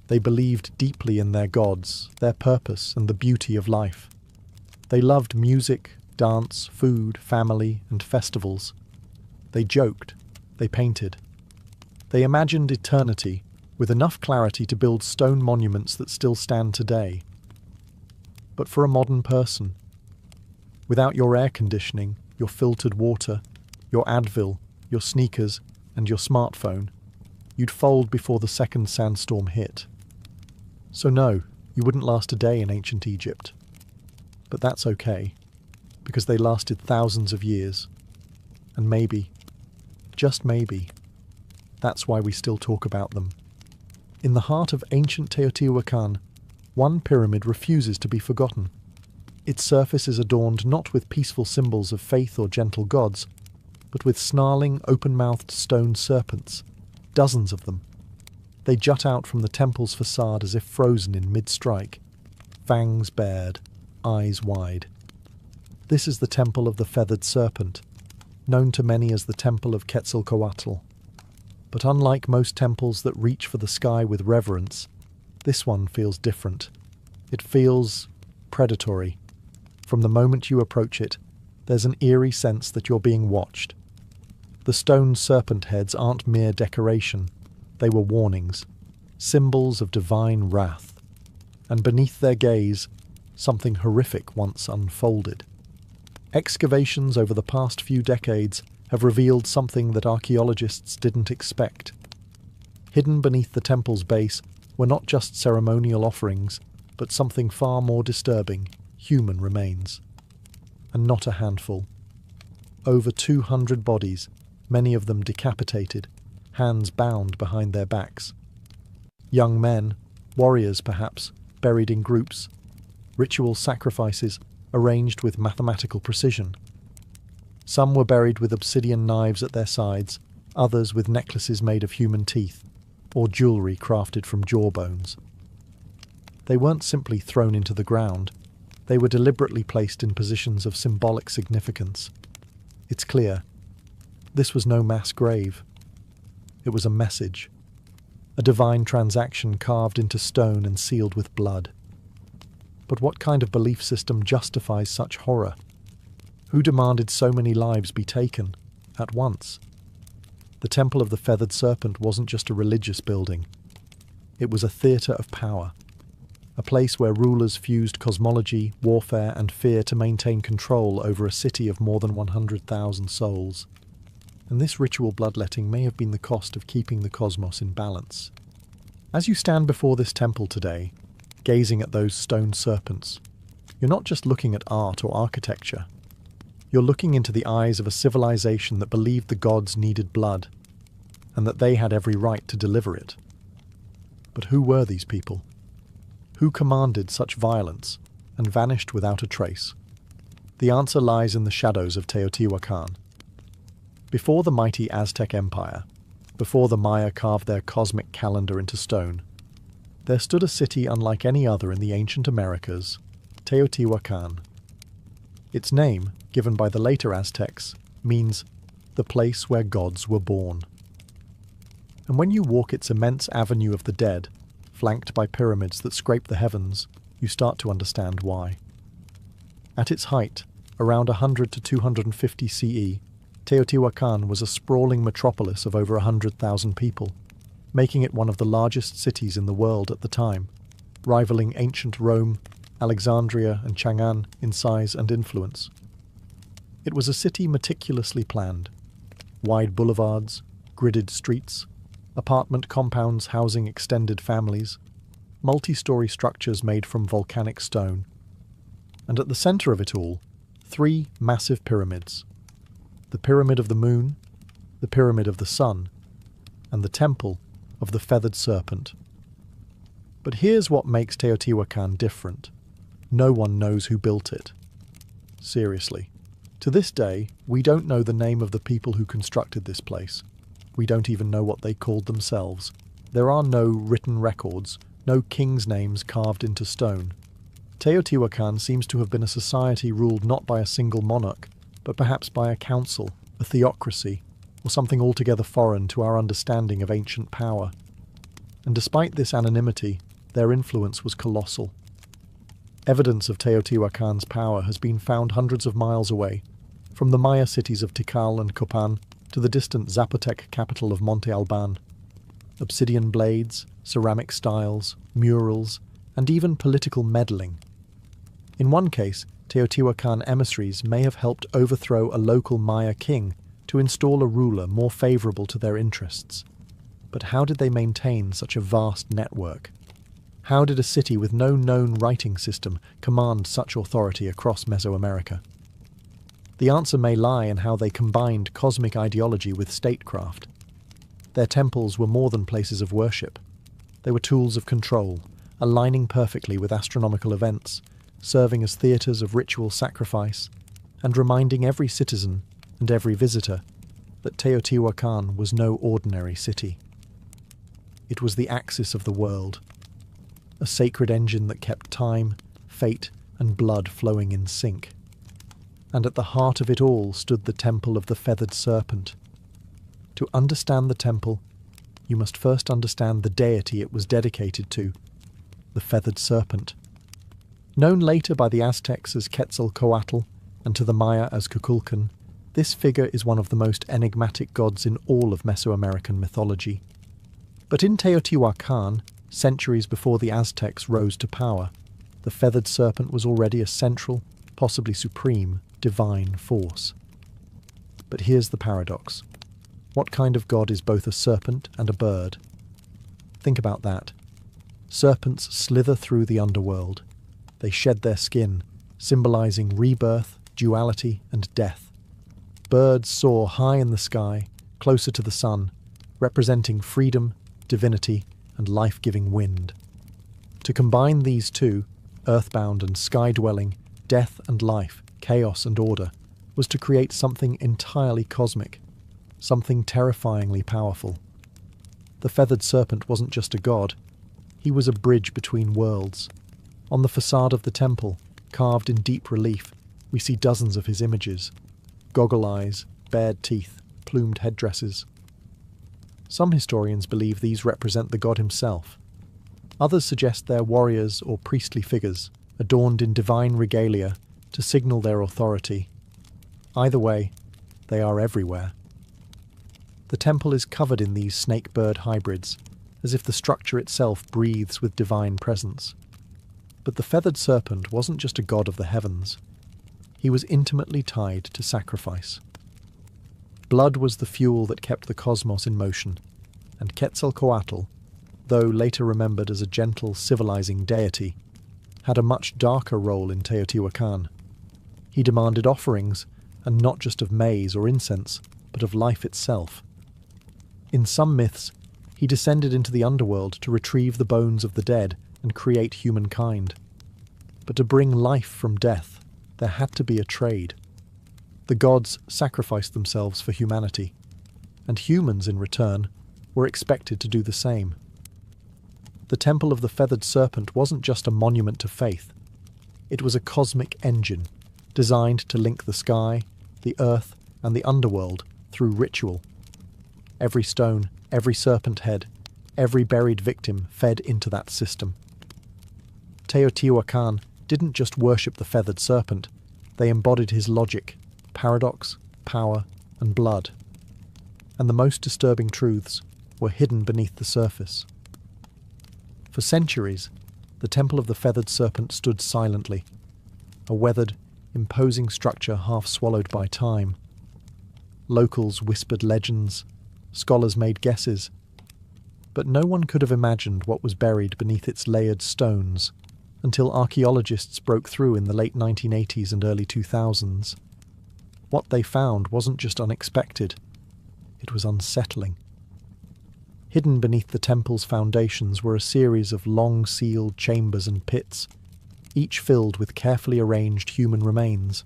They believed deeply in their gods, their purpose, and the beauty of life. They loved music, dance, food, family, and festivals. They joked, they painted. They imagined eternity with enough clarity to build stone monuments that still stand today. But for a modern person, without your air conditioning, your filtered water, your Advil, your sneakers, and your smartphone, you'd fold before the second sandstorm hit. So no, you wouldn't last a day in ancient Egypt. But that's okay, because they lasted thousands of years. And maybe, just maybe, that's why we still talk about them. In the heart of ancient Teotihuacan, one pyramid refuses to be forgotten. Its surface is adorned not with peaceful symbols of faith or gentle gods, but with snarling, open-mouthed stone serpents, dozens of them. They jut out from the temple's facade as if frozen in mid-strike, fangs bared, eyes wide. This is the Temple of the Feathered Serpent, known to many as the Temple of Quetzalcoatl. But unlike most temples that reach for the sky with reverence, this one feels different. It feels predatory. From the moment you approach it, there's an eerie sense that you're being watched. The stone serpent heads aren't mere decoration. They were warnings, symbols of divine wrath. And beneath their gaze, something horrific once unfolded. Excavations over the past few decades have revealed something that archaeologists didn't expect. Hidden beneath the temple's base were not just ceremonial offerings, but something far more disturbing, human remains. And not a handful. Over 200 bodies, many of them decapitated, hands bound behind their backs. Young men, warriors perhaps, buried in groups, ritual sacrifices arranged with mathematical precision. Some were buried with obsidian knives at their sides, others with necklaces made of human teeth, or jewellery crafted from jawbones. They weren't simply thrown into the ground, they were deliberately placed in positions of symbolic significance. It's clear, this was no mass grave. It was a message, a divine transaction carved into stone and sealed with blood. But what kind of belief system justifies such horror? Who demanded so many lives be taken, at once? The Temple of the Feathered Serpent wasn't just a religious building. It was a theatre of power, a place where rulers fused cosmology, warfare, and fear to maintain control over a city of more than 100,000 souls. And this ritual bloodletting may have been the cost of keeping the cosmos in balance. As you stand before this temple today, gazing at those stone serpents, you're not just looking at art or architecture. You're looking into the eyes of a civilization that believed the gods needed blood, and that they had every right to deliver it. But who were these people? Who commanded such violence and vanished without a trace? The answer lies in the shadows of Teotihuacan. Before the mighty Aztec Empire, before the Maya carved their cosmic calendar into stone, there stood a city unlike any other in the ancient Americas, Teotihuacan. Its name, given by the later Aztecs, means the place where gods were born. And when you walk its immense avenue of the dead, flanked by pyramids that scrape the heavens, you start to understand why. At its height, around 100 to 250 CE, Teotihuacan was a sprawling metropolis of over 100,000 people, making it one of the largest cities in the world at the time, rivaling ancient Rome, Alexandria, and Chang'an in size and influence. It was a city meticulously planned. Wide boulevards, gridded streets, apartment compounds housing extended families, multi-story structures made from volcanic stone. And at the centre of it all, 3 massive pyramids. The Pyramid of the Moon, the Pyramid of the Sun, and the Temple of the Feathered Serpent. But here's what makes Teotihuacan different. No one knows who built it. Seriously. To this day, we don't know the name of the people who constructed this place. We don't even know what they called themselves. There are no written records, no kings' names carved into stone. Teotihuacan seems to have been a society ruled not by a single monarch, but perhaps by a council, a theocracy, or something altogether foreign to our understanding of ancient power. And despite this anonymity, their influence was colossal. Evidence of Teotihuacan's power has been found hundreds of miles away, from the Maya cities of Tikal and Copan to the distant Zapotec capital of Monte Alban. Obsidian blades, ceramic styles, murals, and even political meddling. In one case, Teotihuacan emissaries may have helped overthrow a local Maya king to install a ruler more favourable to their interests. But how did they maintain such a vast network? How did a city with no known writing system command such authority across Mesoamerica? The answer may lie in how they combined cosmic ideology with statecraft. Their temples were more than places of worship. They were tools of control, aligning perfectly with astronomical events, serving as theatres of ritual sacrifice, and reminding every citizen and every visitor that Teotihuacan was no ordinary city. It was the axis of the world, a sacred engine that kept time, fate, and blood flowing in sync. And at the heart of it all stood the Temple of the Feathered Serpent. To understand the temple, you must first understand the deity it was dedicated to, the Feathered Serpent. Known later by the Aztecs as Quetzalcoatl and to the Maya as Kukulkan, this figure is one of the most enigmatic gods in all of Mesoamerican mythology. But in Teotihuacan, centuries before the Aztecs rose to power, the Feathered Serpent was already a central, possibly supreme, divine force. But here's the paradox. What kind of god is both a serpent and a bird? Think about that. Serpents slither through the underworld. They shed their skin, symbolizing rebirth, duality, and death. Birds soar high in the sky, closer to the sun, representing freedom, divinity, and life-giving wind. To combine these two, earthbound and sky-dwelling, death and life, chaos and order, was to create something entirely cosmic, something terrifyingly powerful. The feathered serpent wasn't just a god, he was a bridge between worlds. On the facade of the temple, carved in deep relief, we see dozens of his images: goggle eyes, bared teeth, plumed headdresses. Some historians believe these represent the god himself. Others suggest they're warriors or priestly figures, adorned in divine regalia to signal their authority. Either way, they are everywhere. The temple is covered in these snake-bird hybrids, as if the structure itself breathes with divine presence. But the feathered serpent wasn't just a god of the heavens. He was intimately tied to sacrifice. Blood was the fuel that kept the cosmos in motion, and Quetzalcoatl, though later remembered as a gentle, civilizing deity, had a much darker role in Teotihuacan. He demanded offerings, and not just of maize or incense, but of life itself. In some myths, he descended into the underworld to retrieve the bones of the dead and create humankind. But to bring life from death, there had to be a trade. The gods sacrificed themselves for humanity, and humans, in return, were expected to do the same. The Temple of the Feathered Serpent wasn't just a monument to faith. It was a cosmic engine, designed to link the sky, the earth, and the underworld through ritual. Every stone, every serpent head, every buried victim fed into that system. Teotihuacan didn't just worship the feathered serpent, they embodied his logic, paradox, power, and blood. And the most disturbing truths were hidden beneath the surface. For centuries, the Temple of the Feathered Serpent stood silently, a weathered, imposing structure half swallowed by time. Locals whispered legends, scholars made guesses, but no one could have imagined what was buried beneath its layered stones until archaeologists broke through in the late 1980s and early 2000s. What they found wasn't just unexpected, it was unsettling. Hidden beneath the temple's foundations were a series of long-sealed chambers and pits, each filled with carefully arranged human remains.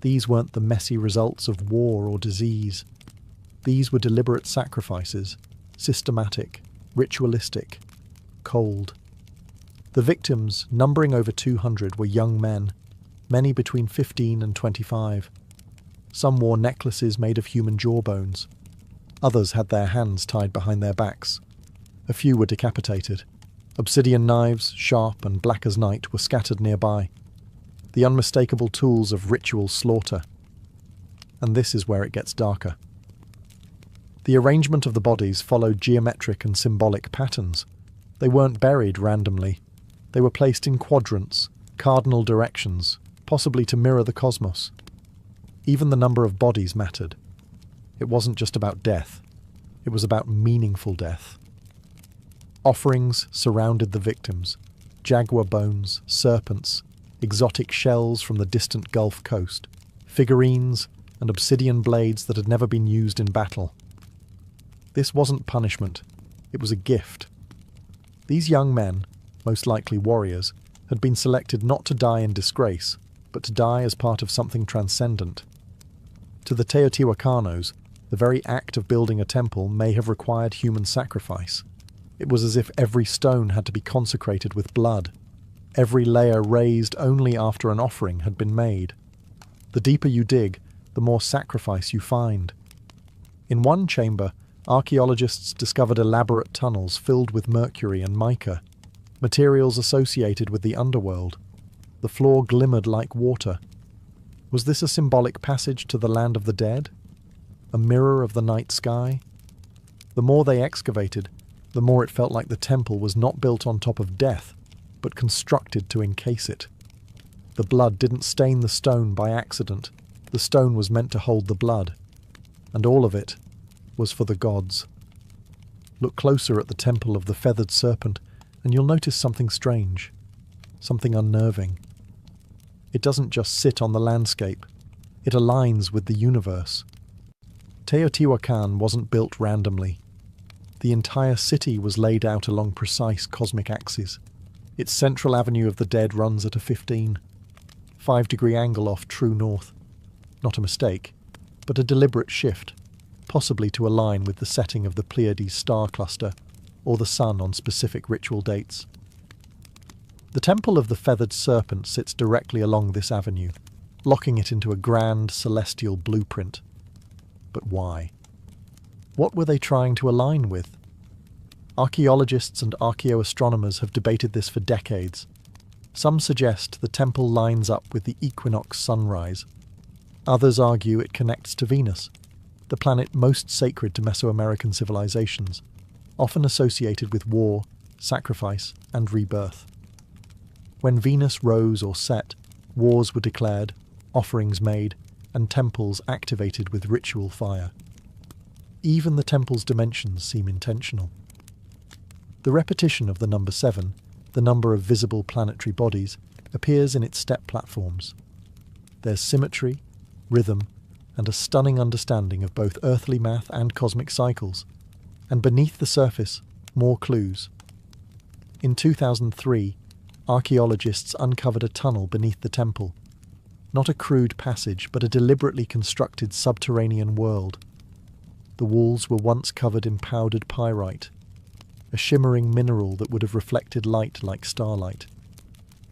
These weren't the messy results of war or disease. These were deliberate sacrifices, systematic, ritualistic, cold. The victims, numbering over 200, were young men, many between 15 and 25. Some wore necklaces made of human jawbones. Others had their hands tied behind their backs. A few were decapitated. Obsidian knives, sharp and black as night, were scattered nearby. The unmistakable tools of ritual slaughter. And this is where it gets darker. The arrangement of the bodies followed geometric and symbolic patterns. They weren't buried randomly. They were placed in quadrants, cardinal directions, possibly to mirror the cosmos. Even the number of bodies mattered. It wasn't just about death. It was about meaningful death. Offerings surrounded the victims: jaguar bones, serpents, exotic shells from the distant Gulf Coast, figurines, and obsidian blades that had never been used in battle. This wasn't punishment. It was a gift. These young men, most likely warriors, had been selected not to die in disgrace, but to die as part of something transcendent. To the Teotihuacanos, the very act of building a temple may have required human sacrifice. It was as if every stone had to be consecrated with blood, every layer raised only after an offering had been made. The deeper you dig, the more sacrifice you find. In one chamber, archaeologists discovered elaborate tunnels filled with mercury and mica, materials associated with the underworld. The floor glimmered like water. Was this a symbolic passage to the land of the dead? A mirror of the night sky? The more they excavated, the more it felt like the temple was not built on top of death, but constructed to encase it. The blood didn't stain the stone by accident. The stone was meant to hold the blood. And all of it was for the gods. Look closer at the Temple of the Feathered Serpent, and you'll notice something strange, something unnerving. It doesn't just sit on the landscape. It aligns with the universe. Teotihuacan wasn't built randomly. The entire city was laid out along precise cosmic axes. Its central avenue of the dead runs at a 5-degree angle off true north. Not a mistake, but a deliberate shift, possibly to align with the setting of the Pleiades star cluster or the sun on specific ritual dates. The Temple of the Feathered Serpent sits directly along this avenue, locking it into a grand celestial blueprint. But why? What were they trying to align with? Archaeologists and archaeoastronomers have debated this for decades. Some suggest the temple lines up with the equinox sunrise. Others argue it connects to Venus, the planet most sacred to Mesoamerican civilizations, often associated with war, sacrifice, and rebirth. When Venus rose or set, wars were declared, offerings made, and temples activated with ritual fire. Even the temple's dimensions seem intentional. The repetition of the number 7, the number of visible planetary bodies, appears in its step platforms. There's symmetry, rhythm, and a stunning understanding of both earthly math and cosmic cycles. And beneath the surface, more clues. In 2003, archaeologists uncovered a tunnel beneath the temple. Not a crude passage, but a deliberately constructed subterranean world. The walls were once covered in powdered pyrite, a shimmering mineral that would have reflected light like starlight.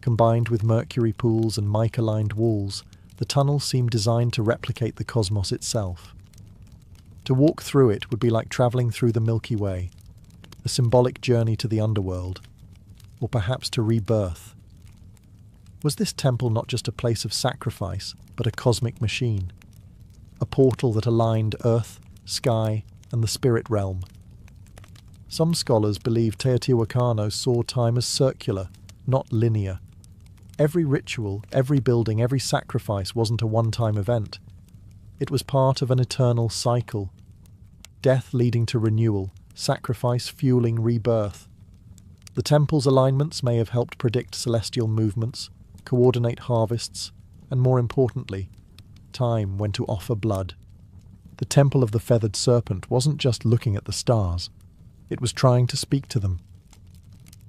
Combined with mercury pools and mica-lined walls, the tunnel seemed designed to replicate the cosmos itself. To walk through it would be like travelling through the Milky Way, a symbolic journey to the underworld, or perhaps to rebirth. Was this temple not just a place of sacrifice, but a cosmic machine? A portal that aligned earth, sky, and the spirit realm? Some scholars believe Teotihuacano saw time as circular, not linear. Every ritual, every building, every sacrifice wasn't a one-time event. It was part of an eternal cycle. Death leading to renewal, sacrifice fueling rebirth. The temple's alignments may have helped predict celestial movements, coordinate harvests, and more importantly, time when to offer blood. The Temple of the Feathered Serpent wasn't just looking at the stars. It was trying to speak to them.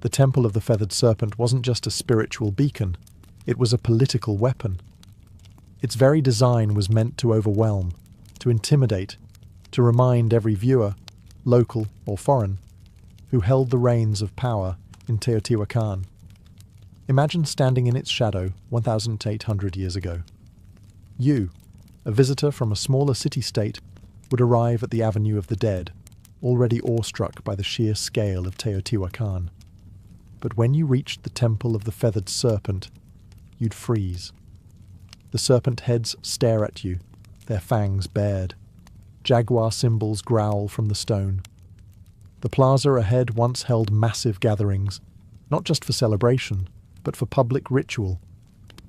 The Temple of the Feathered Serpent wasn't just a spiritual beacon, it was a political weapon. Its very design was meant to overwhelm, to intimidate, to remind every viewer, local or foreign, who held the reins of power in Teotihuacan. Imagine standing in its shadow 1,800 years ago. You, a visitor from a smaller city-state, would arrive at the Avenue of the Dead, already awestruck by the sheer scale of Teotihuacan. But when you reached the Temple of the Feathered Serpent, you'd freeze. The serpent heads stare at you, their fangs bared. Jaguar symbols growl from the stone. The plaza ahead once held massive gatherings, not just for celebration, but for public ritual.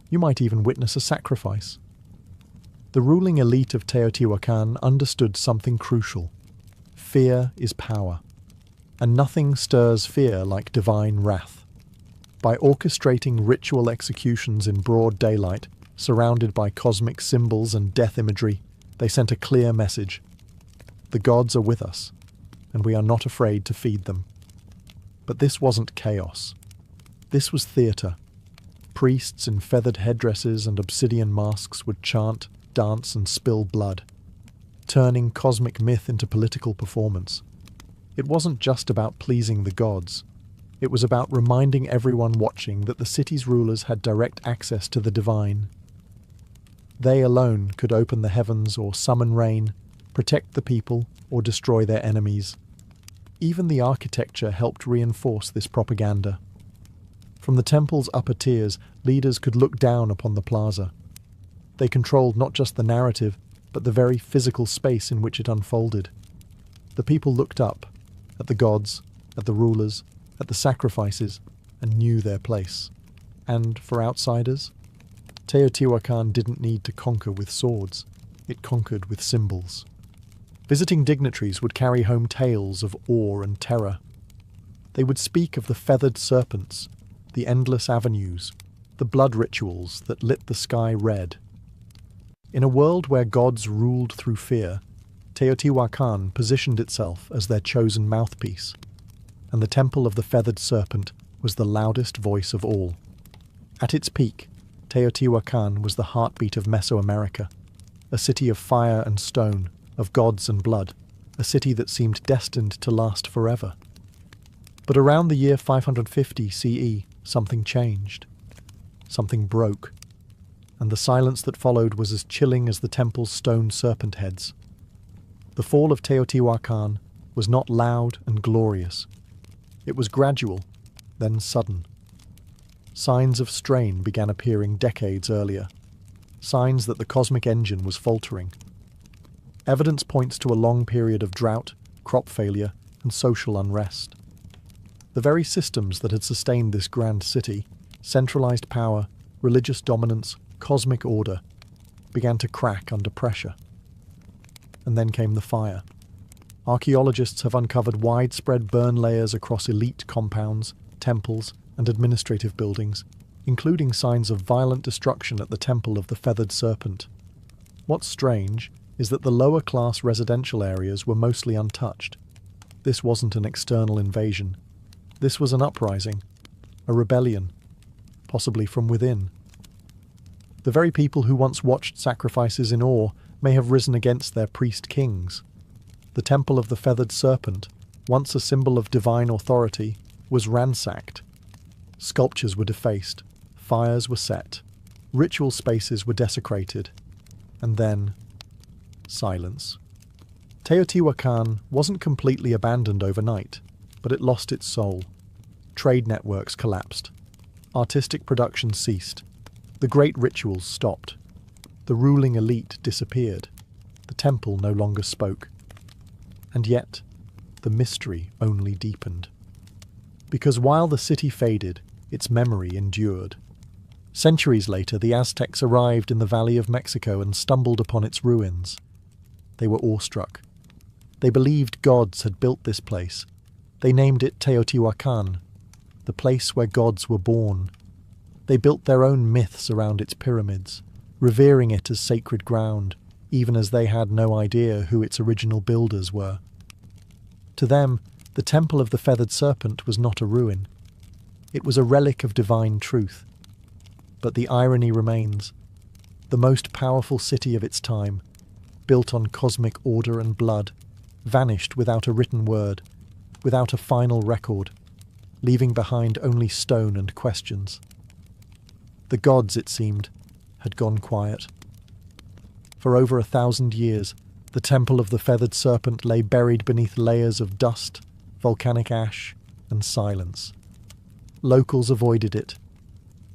You might even witness a sacrifice. The ruling elite of Teotihuacan understood something crucial. Fear is power, and nothing stirs fear like divine wrath. By orchestrating ritual executions in broad daylight, surrounded by cosmic symbols and death imagery, they sent a clear message. The gods are with us, and we are not afraid to feed them. But this wasn't chaos. This was theatre. Priests in feathered headdresses and obsidian masks would chant, dance, and spill blood, turning cosmic myth into political performance. It wasn't just about pleasing the gods. It was about reminding everyone watching that the city's rulers had direct access to the divine. They alone could open the heavens or summon rain, protect the people, or destroy their enemies. Even the architecture helped reinforce this propaganda. From the temple's upper tiers, leaders could look down upon the plaza. They controlled not just the narrative, but the very physical space in which it unfolded. The people looked up, at the gods, at the rulers, at the sacrifices, and knew their place. And for outsiders, Teotihuacan didn't need to conquer with swords. It conquered with symbols. Visiting dignitaries would carry home tales of awe and terror. They would speak of the feathered serpents, the endless avenues, the blood rituals that lit the sky red. In a world where gods ruled through fear, Teotihuacan positioned itself as their chosen mouthpiece, and the Temple of the Feathered Serpent was the loudest voice of all. At its peak, Teotihuacan was the heartbeat of Mesoamerica, a city of fire and stone, of gods and blood, a city that seemed destined to last forever. But around the year 550 CE, something changed. Something broke, and the silence that followed was as chilling as the temple's stone serpent heads. The fall of Teotihuacan was not loud and glorious. It was gradual, then sudden. Signs of strain began appearing decades earlier, signs that the cosmic engine was faltering. Evidence points to a long period of drought, crop failure, and social unrest. The very systems that had sustained this grand city, centralized power, religious dominance, cosmic order, began to crack under pressure. And then came the fire. Archaeologists have uncovered widespread burn layers across elite compounds, temples, and administrative buildings, including signs of violent destruction at the Temple of the Feathered Serpent. What's strange is that the lower-class residential areas were mostly untouched. This wasn't an external invasion. This was an uprising, a rebellion, possibly from within. The very people who once watched sacrifices in awe may have risen against their priest-kings. The Temple of the Feathered Serpent, once a symbol of divine authority, was ransacked. Sculptures were defaced, fires were set, ritual spaces were desecrated, and then silence. Teotihuacan wasn't completely abandoned overnight, but it lost its soul. Trade networks collapsed. Artistic production ceased. The great rituals stopped. The ruling elite disappeared. The temple no longer spoke. And yet, the mystery only deepened. Because while the city faded, its memory endured. Centuries later, the Aztecs arrived in the Valley of Mexico and stumbled upon its ruins. They were awestruck. They believed gods had built this place. They named it Teotihuacan, the place where gods were born. They built their own myths around its pyramids, revering it as sacred ground, even as they had no idea who its original builders were. To them, the Temple of the Feathered Serpent was not a ruin. It was a relic of divine truth. But the irony remains. The most powerful city of its time, built on cosmic order and blood, vanished without a written word, without a final record, leaving behind only stone and questions. The gods, it seemed, had gone quiet. For over 1,000 years, the Temple of the Feathered Serpent lay buried beneath layers of dust, volcanic ash, and silence. Locals avoided it.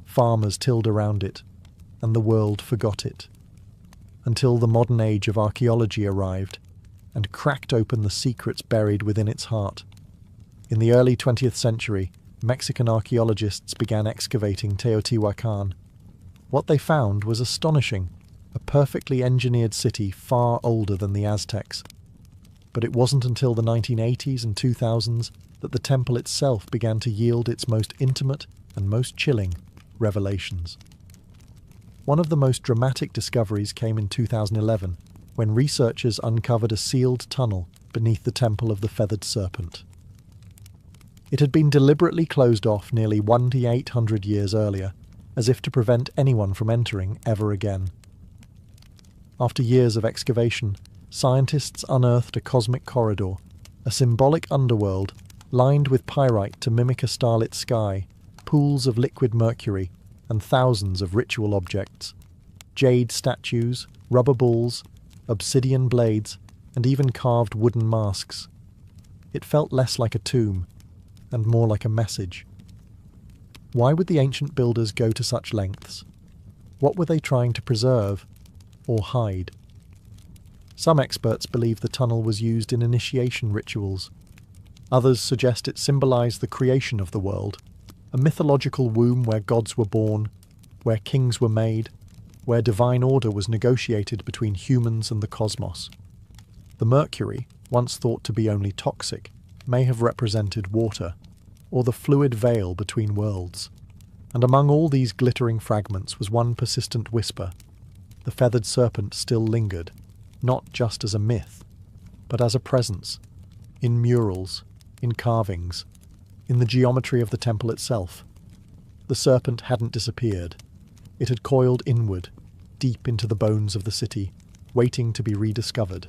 Farmers tilled around it, and the world forgot it. Until the modern age of archaeology arrived and cracked open the secrets buried within its heart. In the early 20th century, Mexican archaeologists began excavating Teotihuacan. What they found was astonishing, a perfectly engineered city far older than the Aztecs. But it wasn't until the 1980s and 2000s that the temple itself began to yield its most intimate and most chilling revelations. One of the most dramatic discoveries came in 2011, when researchers uncovered a sealed tunnel beneath the Temple of the Feathered Serpent. It had been deliberately closed off nearly 1,800 years earlier, as if to prevent anyone from entering ever again. After years of excavation, scientists unearthed a cosmic corridor, a symbolic underworld lined with pyrite to mimic a starlit sky, pools of liquid mercury, and thousands of ritual objects. Jade statues, rubber balls, obsidian blades, and even carved wooden masks. It felt less like a tomb, and more like a message. Why would the ancient builders go to such lengths? What were they trying to preserve, or hide? Some experts believe the tunnel was used in initiation rituals. Others suggest it symbolized the creation of the world, a mythological womb where gods were born, where kings were made, where divine order was negotiated between humans and the cosmos. The mercury, once thought to be only toxic, may have represented water, or the fluid veil between worlds. And among all these glittering fragments was one persistent whisper. The feathered serpent still lingered, not just as a myth, but as a presence, in murals, in carvings, in the geometry of the temple itself. The serpent hadn't disappeared. It had coiled inward, deep into the bones of the city, waiting to be rediscovered.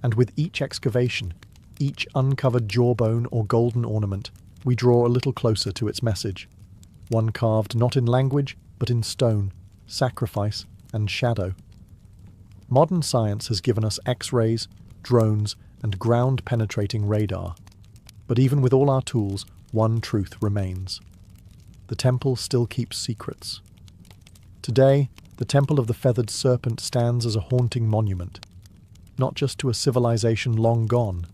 And with each excavation, each uncovered jawbone or golden ornament, we draw a little closer to its message. One carved not in language, but in stone, sacrifice, and shadow. Modern science has given us X-rays, drones, and ground-penetrating radar. But even with all our tools, one truth remains. The temple still keeps secrets. Today, the Temple of the Feathered Serpent stands as a haunting monument, not just to a civilization long gone,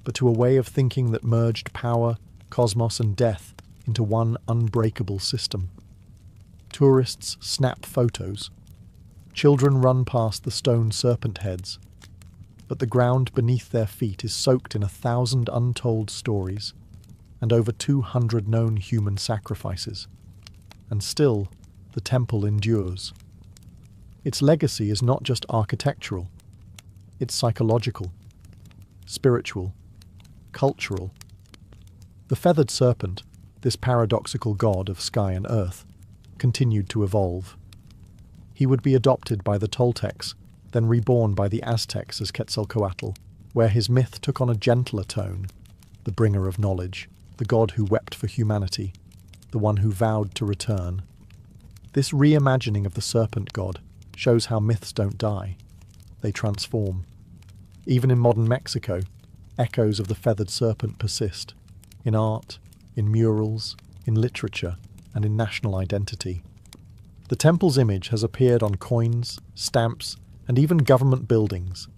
but to a way of thinking that merged power, cosmos, and death into one unbreakable system. Tourists snap photos. Children run past the stone serpent heads. But the ground beneath their feet is soaked in 1,000 untold stories and over 200 known human sacrifices. And still, the temple endures. Its legacy is not just architectural. It's psychological, spiritual, cultural. The feathered serpent, this paradoxical god of sky and earth, continued to evolve. He would be adopted by the Toltecs, then reborn by the Aztecs as Quetzalcoatl, where his myth took on a gentler tone, the bringer of knowledge, the god who wept for humanity, the one who vowed to return. This reimagining of the serpent god shows how myths don't die. They transform. Even in modern Mexico, echoes of the feathered serpent persist, in art, in murals, in literature, and in national identity. The temple's image has appeared on coins, stamps, and even government buildings.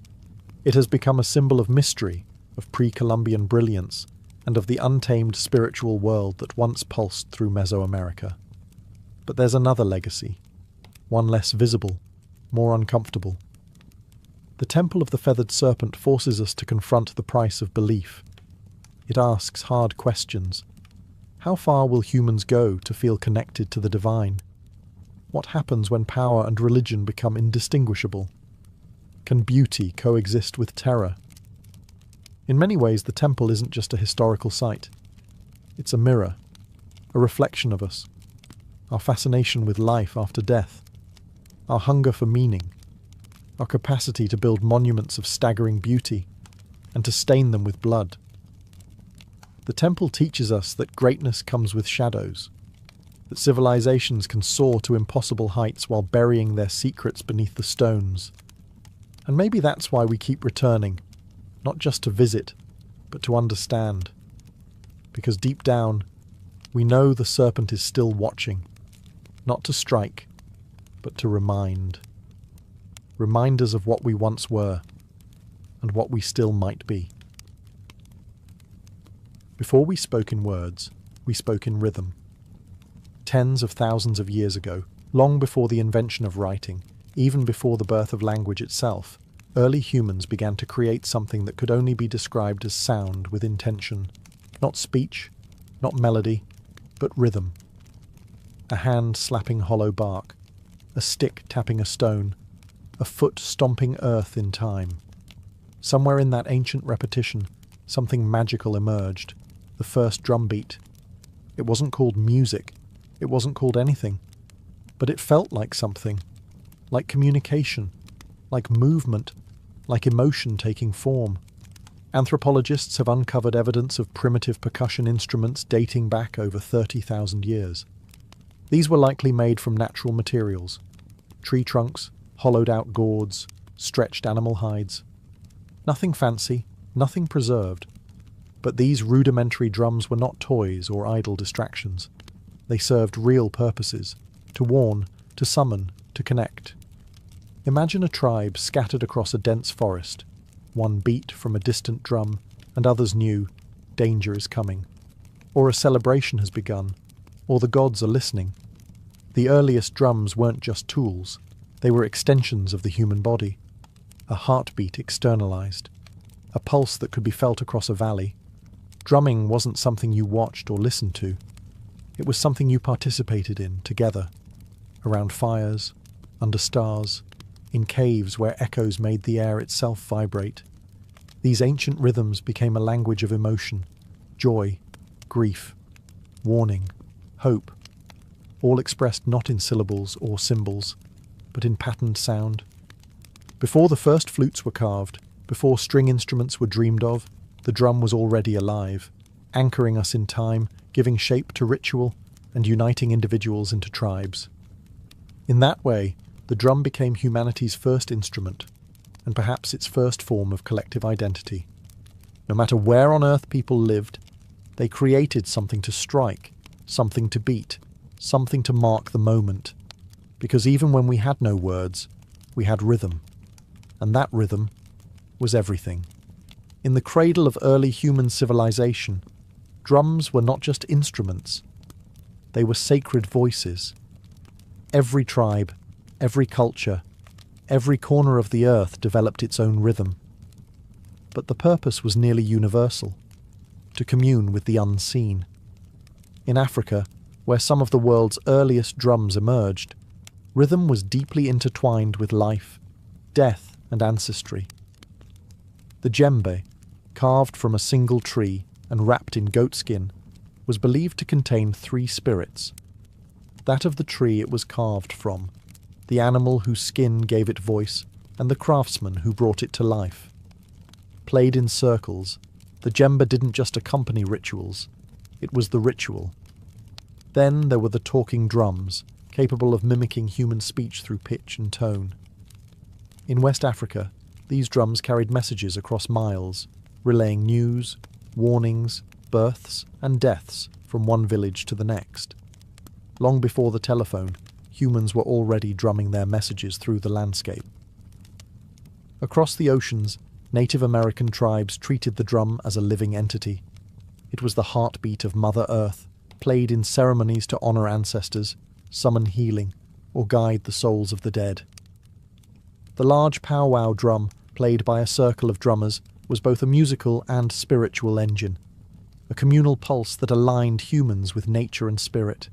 It has become a symbol of mystery, of pre-Columbian brilliance, and of the untamed spiritual world that once pulsed through Mesoamerica. But there's another legacy, one less visible, more uncomfortable. The Temple of the Feathered Serpent forces us to confront the price of belief. It asks hard questions. How far will humans go to feel connected to the divine? What happens when power and religion become indistinguishable? Can beauty coexist with terror? In many ways, the temple isn't just a historical site. It's a mirror, a reflection of us, our fascination with life after death, our hunger for meaning, our capacity to build monuments of staggering beauty and to stain them with blood. The temple teaches us that greatness comes with shadows, that civilizations can soar to impossible heights while burying their secrets beneath the stones. And maybe that's why we keep returning, not just to visit, but to understand. Because deep down, we know the serpent is still watching, not to strike, but to remind. Reminders of what we once were, and what we still might be. Before we spoke in words, we spoke in rhythm. Tens of thousands of years ago, long before the invention of writing, even before the birth of language itself, early humans began to create something that could only be described as sound with intention. Not speech, not melody, but rhythm. A hand slapping hollow bark, a stick tapping a stone, a foot stomping earth in time. Somewhere in that ancient repetition, something magical emerged, the first drumbeat. It wasn't called music, it wasn't called anything, but it felt like something, like communication, like movement, like emotion taking form. Anthropologists have uncovered evidence of primitive percussion instruments dating back over 30,000 years. These were likely made from natural materials, tree trunks, hollowed-out gourds, stretched animal hides. Nothing fancy, nothing preserved. But these rudimentary drums were not toys or idle distractions. They served real purposes, to warn, to summon, to connect. Imagine a tribe scattered across a dense forest. One beat from a distant drum, and others knew danger is coming. Or a celebration has begun, or the gods are listening. The earliest drums weren't just tools, they were extensions of the human body. A heartbeat externalized, a pulse that could be felt across a valley. Drumming wasn't something you watched or listened to. It was something you participated in together, around fires, under stars, in caves where echoes made the air itself vibrate. These ancient rhythms became a language of emotion, joy, grief, warning, hope, all expressed not in syllables or symbols, but in patterned sound. Before the first flutes were carved, before string instruments were dreamed of, the drum was already alive, anchoring us in time, giving shape to ritual, and uniting individuals into tribes. In that way, the drum became humanity's first instrument, and perhaps its first form of collective identity. No matter where on earth people lived, they created something to strike, something to beat, something to mark the moment. Because even when we had no words, we had rhythm. And that rhythm was everything. In the cradle of early human civilization, drums were not just instruments. They were sacred voices. Every tribe, every culture, every corner of the earth developed its own rhythm. But the purpose was nearly universal, to commune with the unseen. In Africa, where some of the world's earliest drums emerged, rhythm was deeply intertwined with life, death, and ancestry. The djembe, carved from a single tree and wrapped in goatskin, was believed to contain three spirits: that of the tree it was carved from, the animal whose skin gave it voice, and the craftsman who brought it to life. Played in circles, the djembe didn't just accompany rituals, it was the ritual. Then there were the talking drums, capable of mimicking human speech through pitch and tone. In West Africa, these drums carried messages across miles, relaying news, warnings, births, and deaths from one village to the next. Long before the telephone, humans were already drumming their messages through the landscape. Across the oceans, Native American tribes treated the drum as a living entity. It was the heartbeat of Mother Earth, played in ceremonies to honor ancestors, summon healing, or guide the souls of the dead. The large powwow drum, played by a circle of drummers, was both a musical and spiritual engine, a communal pulse that aligned humans with nature and spirit.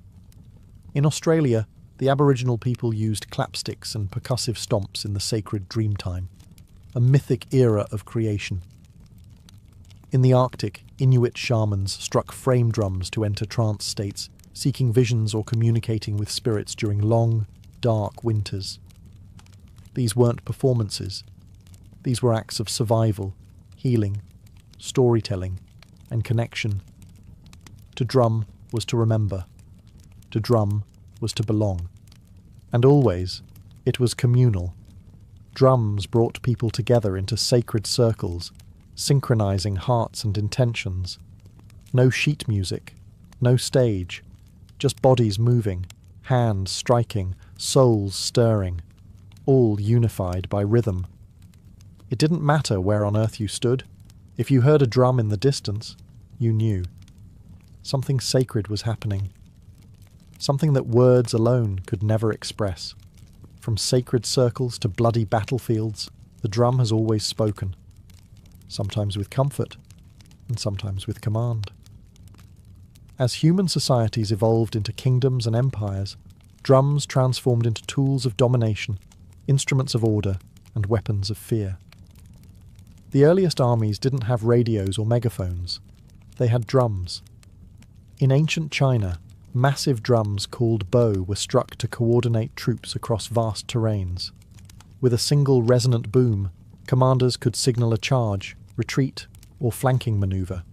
In Australia, the Aboriginal people used clapsticks and percussive stomps in the sacred Dreamtime, a mythic era of creation. In the Arctic, Inuit shamans struck frame drums to enter trance states, seeking visions or communicating with spirits during long, dark winters. These weren't performances. These were acts of survival, healing, storytelling, and connection. To drum was to remember. To drum was to belong. And always, it was communal. Drums brought people together into sacred circles, synchronizing hearts and intentions. No sheet music, no stage, just bodies moving, hands striking, souls stirring, all unified by rhythm. It didn't matter where on earth you stood. If you heard a drum in the distance, you knew. Something sacred was happening. Something that words alone could never express. From sacred circles to bloody battlefields, the drum has always spoken. Sometimes with comfort, and sometimes with command. As human societies evolved into kingdoms and empires, drums transformed into tools of domination, instruments of order, and weapons of fear. The earliest armies didn't have radios or megaphones. They had drums. In ancient China, massive drums called bo were struck to coordinate troops across vast terrains. With a single resonant boom, commanders could signal a charge, retreat, or flanking maneuver.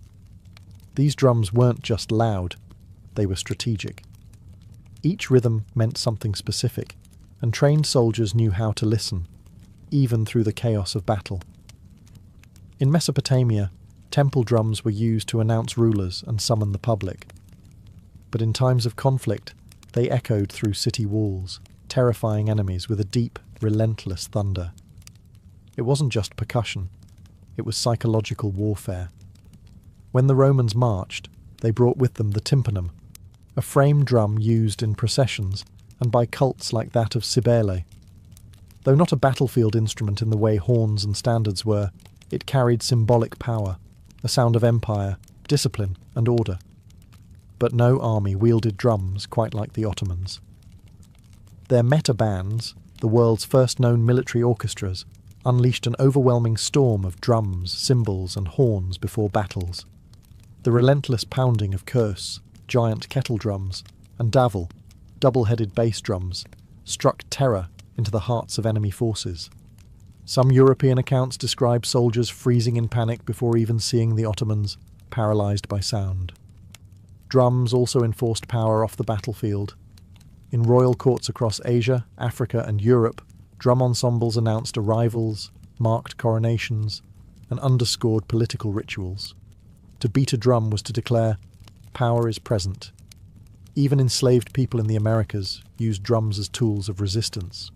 These drums weren't just loud, they were strategic. Each rhythm meant something specific, and trained soldiers knew how to listen, even through the chaos of battle. In Mesopotamia, temple drums were used to announce rulers and summon the public. But in times of conflict, they echoed through city walls, terrifying enemies with a deep, relentless thunder. It wasn't just percussion, it was psychological warfare. When the Romans marched, they brought with them the tympanum, a frame drum used in processions and by cults like that of Cybele. Though not a battlefield instrument in the way horns and standards were, it carried symbolic power, a sound of empire, discipline, and order. But no army wielded drums quite like the Ottomans. Their meta bands, the world's first known military orchestras, unleashed an overwhelming storm of drums, cymbals, and horns before battles. The relentless pounding of curse, giant kettle drums, and davul, double-headed bass drums, struck terror into the hearts of enemy forces. Some European accounts describe soldiers freezing in panic before even seeing the Ottomans, paralysed by sound. Drums also enforced power off the battlefield. In royal courts across Asia, Africa, and Europe, drum ensembles announced arrivals, marked coronations, and underscored political rituals. To beat a drum was to declare, "Power is present." Even enslaved people in the Americas used drums as tools of resistance.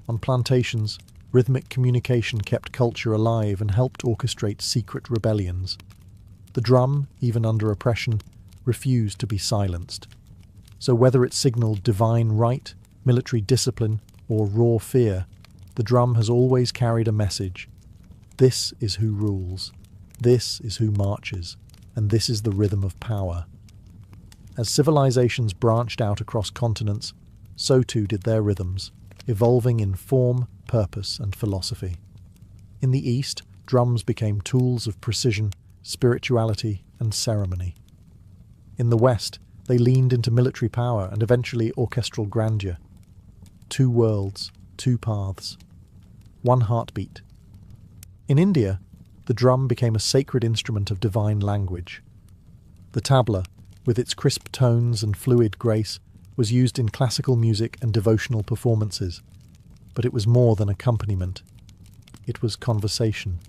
On plantations, rhythmic communication kept culture alive and helped orchestrate secret rebellions. The drum, even under oppression, refused to be silenced. So whether it signaled divine right, military discipline, or raw fear, the drum has always carried a message. This is who rules. This is who marches, and this is the rhythm of power. As civilizations branched out across continents, so too did their rhythms, evolving in form, purpose, and philosophy. In the East, drums became tools of precision, spirituality, and ceremony. In the West, they leaned into military power and eventually orchestral grandeur. Two worlds, two paths, one heartbeat. In India, the drum became a sacred instrument of divine language. The tabla, with its crisp tones and fluid grace, was used in classical music and devotional performances, but it was more than accompaniment. It was conversation.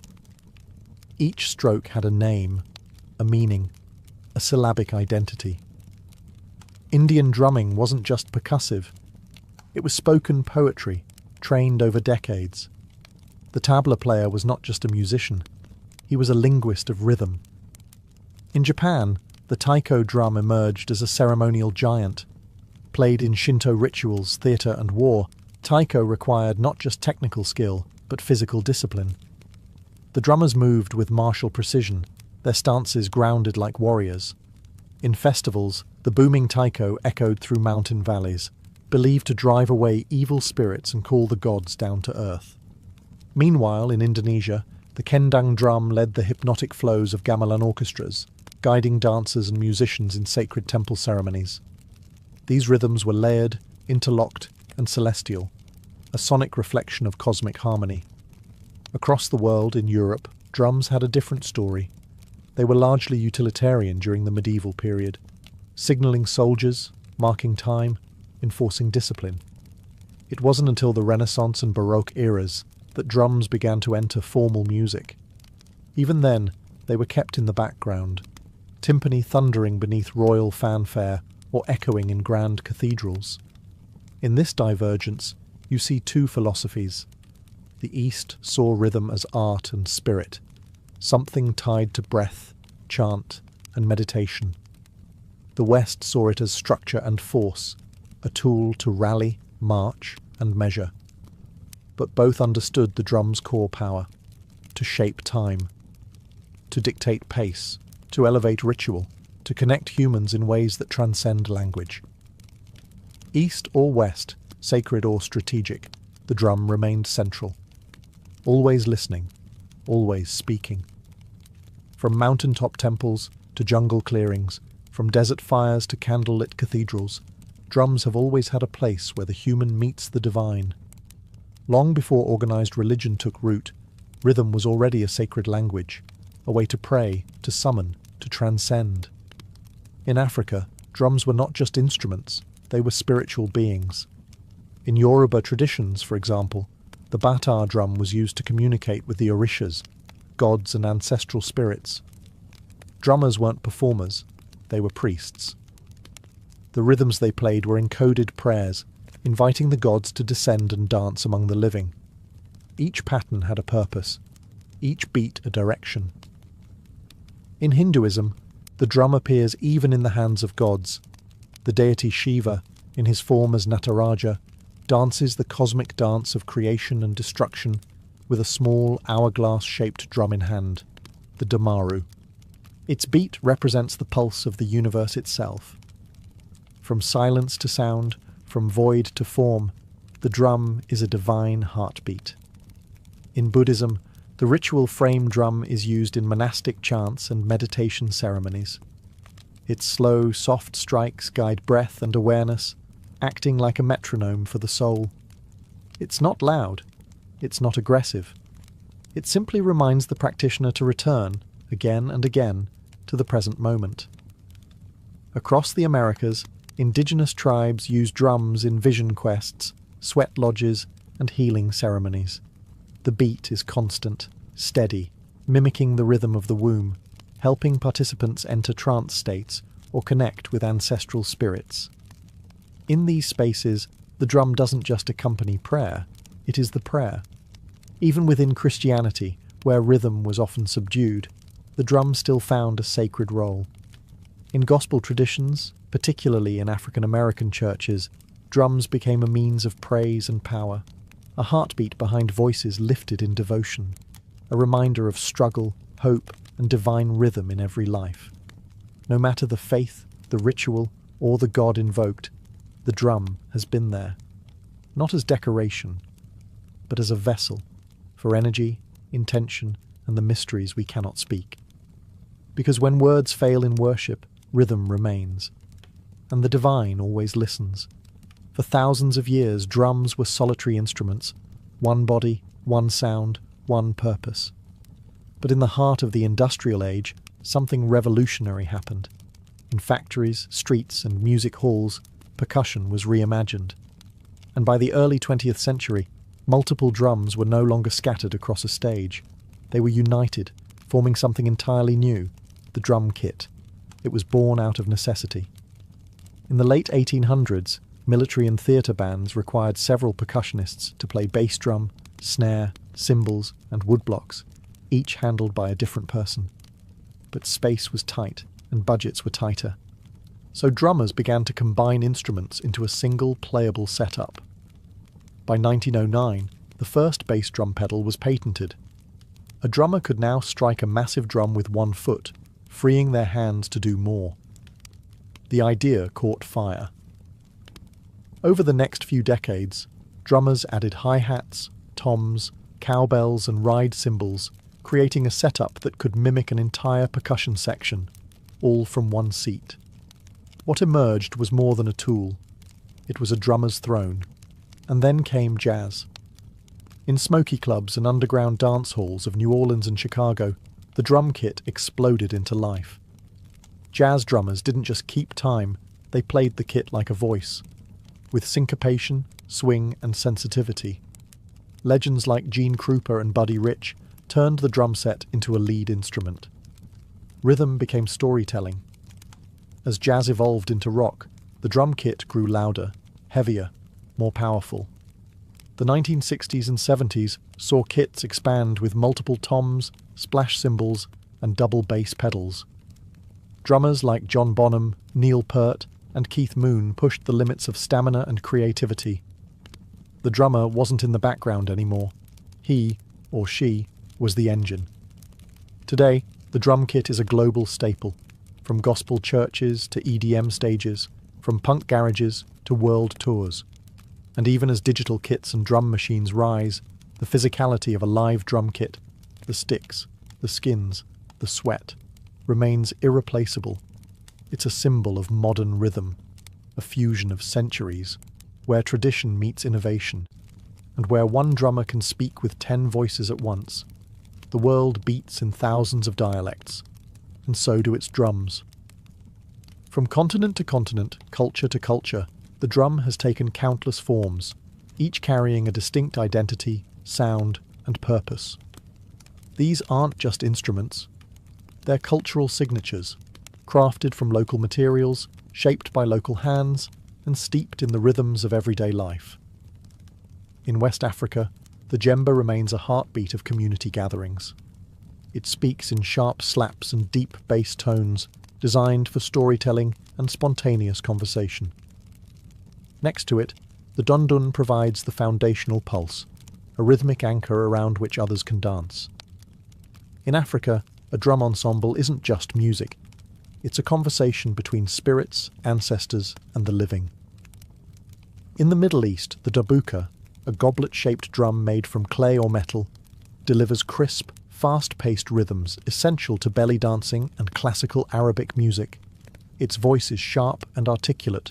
Each stroke had a name, a meaning, a syllabic identity. Indian drumming wasn't just percussive. It was spoken poetry, trained over decades. The tabla player was not just a musician, he was a linguist of rhythm. In Japan, the taiko drum emerged as a ceremonial giant. Played in Shinto rituals, theatre and war, taiko required not just technical skill, but physical discipline. The drummers moved with martial precision, their stances grounded like warriors. In festivals, the booming taiko echoed through mountain valleys, believed to drive away evil spirits and call the gods down to earth. Meanwhile, in Indonesia, the kendang drum led the hypnotic flows of gamelan orchestras, guiding dancers and musicians in sacred temple ceremonies. These rhythms were layered, interlocked, and celestial, a sonic reflection of cosmic harmony. Across the world, in Europe, drums had a different story. They were largely utilitarian during the medieval period, signalling soldiers, marking time, enforcing discipline. It wasn't until the Renaissance and Baroque eras that drums began to enter formal music. Even then, they were kept in the background, timpani thundering beneath royal fanfare or echoing in grand cathedrals. In this divergence, you see two philosophies. The East saw rhythm as art and spirit, something tied to breath, chant, and meditation. The West saw it as structure and force, a tool to rally, march, and measure. But both understood the drum's core power, to shape time, to dictate pace, to elevate ritual, to connect humans in ways that transcend language. East or West, sacred or strategic, the drum remained central. Always listening, always speaking. From mountaintop temples to jungle clearings, from desert fires to candlelit cathedrals, drums have always had a place where the human meets the divine. Long before organized religion took root, rhythm was already a sacred language, a way to pray, to summon, to transcend. In Africa, drums were not just instruments, they were spiritual beings. In Yoruba traditions, for example, the bata drum was used to communicate with the orishas, gods and ancestral spirits. Drummers weren't performers, they were priests. The rhythms they played were encoded prayers, inviting the gods to descend and dance among the living. Each pattern had a purpose, each beat a direction. In Hinduism, the drum appears even in the hands of gods. The deity Shiva, in his form as Nataraja, dances the cosmic dance of creation and destruction with a small hourglass-shaped drum in hand, the Damaru. Its beat represents the pulse of the universe itself. From silence to sound, from void to form, the drum is a divine heartbeat. In Buddhism, The ritual frame drum is used in monastic chants and meditation ceremonies. Its slow, soft strikes guide breath and awareness, acting like a metronome for the soul. It's not loud. It's not aggressive. It simply reminds the practitioner to return, again and again, to the present moment. Across the Americas, indigenous tribes use drums in vision quests, sweat lodges, and healing ceremonies. The beat is constant, steady, mimicking the rhythm of the womb, helping participants enter trance states or connect with ancestral spirits. In these spaces, the drum doesn't just accompany prayer, it is the prayer. Even within Christianity, where rhythm was often subdued, the drum still found a sacred role. In gospel traditions, particularly in African American churches, drums became a means of praise and power, a heartbeat behind voices lifted in devotion, a reminder of struggle, hope, and divine rhythm in every life. No matter the faith, the ritual, or the God invoked, the drum has been there, not as decoration, but as a vessel for energy, intention, and the mysteries we cannot speak. Because when words fail in worship, rhythm remains, and the divine always listens. For thousands of years, drums were solitary instruments, one body, one sound, one purpose. But in the heart of the industrial age, something revolutionary happened. In factories, streets, and music halls, percussion was reimagined. And by the early 20th century, multiple drums were no longer scattered across a stage. They were united, forming something entirely new, the drum kit. It was born out of necessity. In the late 1800s, military and theatre bands required several percussionists to play bass drum, snare, cymbals, and woodblocks, each handled by a different person. But space was tight, and budgets were tighter. So drummers began to combine instruments into a single playable setup. By 1909, the first bass drum pedal was patented. A drummer could now strike a massive drum with one foot, freeing their hands to do more. The idea caught fire. Over the next few decades, drummers added hi-hats, toms, cowbells, and ride cymbals, creating a setup that could mimic an entire percussion section, all from one seat. What emerged was more than a tool. It was a drummer's throne. And then came jazz. In smoky clubs and underground dance halls of New Orleans and Chicago, the drum kit exploded into life. Jazz drummers didn't just keep time, they played the kit like a voice, with syncopation, swing, and sensitivity. Legends like Gene Krupa and Buddy Rich turned the drum set into a lead instrument. Rhythm became storytelling. As jazz evolved into rock, the drum kit grew louder, heavier, more powerful. The 1960s and 70s saw kits expand with multiple toms, splash cymbals, and double bass pedals. Drummers like John Bonham, Neil Peart, and Keith Moon pushed the limits of stamina and creativity. The drummer wasn't in the background anymore. He, or she, was the engine. Today, the drum kit is a global staple, from gospel churches to EDM stages, from punk garages to world tours. And even as digital kits and drum machines rise, the physicality of a live drum kit, the sticks, the skins, the sweat, remains irreplaceable. It's a symbol of modern rhythm, a fusion of centuries, where tradition meets innovation, and where one drummer can speak with 10 voices at once. The world beats in thousands of dialects, and so do its drums. From continent to continent, culture to culture, the drum has taken countless forms, each carrying a distinct identity, sound, and purpose. These aren't just instruments. They're cultural signatures, crafted from local materials, shaped by local hands, and steeped in the rhythms of everyday life. In West Africa, the djembe remains a heartbeat of community gatherings. It speaks in sharp slaps and deep bass tones, designed for storytelling and spontaneous conversation. Next to it, the dundun provides the foundational pulse, a rhythmic anchor around which others can dance. In Africa, a drum ensemble isn't just music. It's a conversation between spirits, ancestors, and the living. In the Middle East, the darbuka, a goblet-shaped drum made from clay or metal, delivers crisp, fast-paced rhythms essential to belly dancing and classical Arabic music. Its voice is sharp and articulate,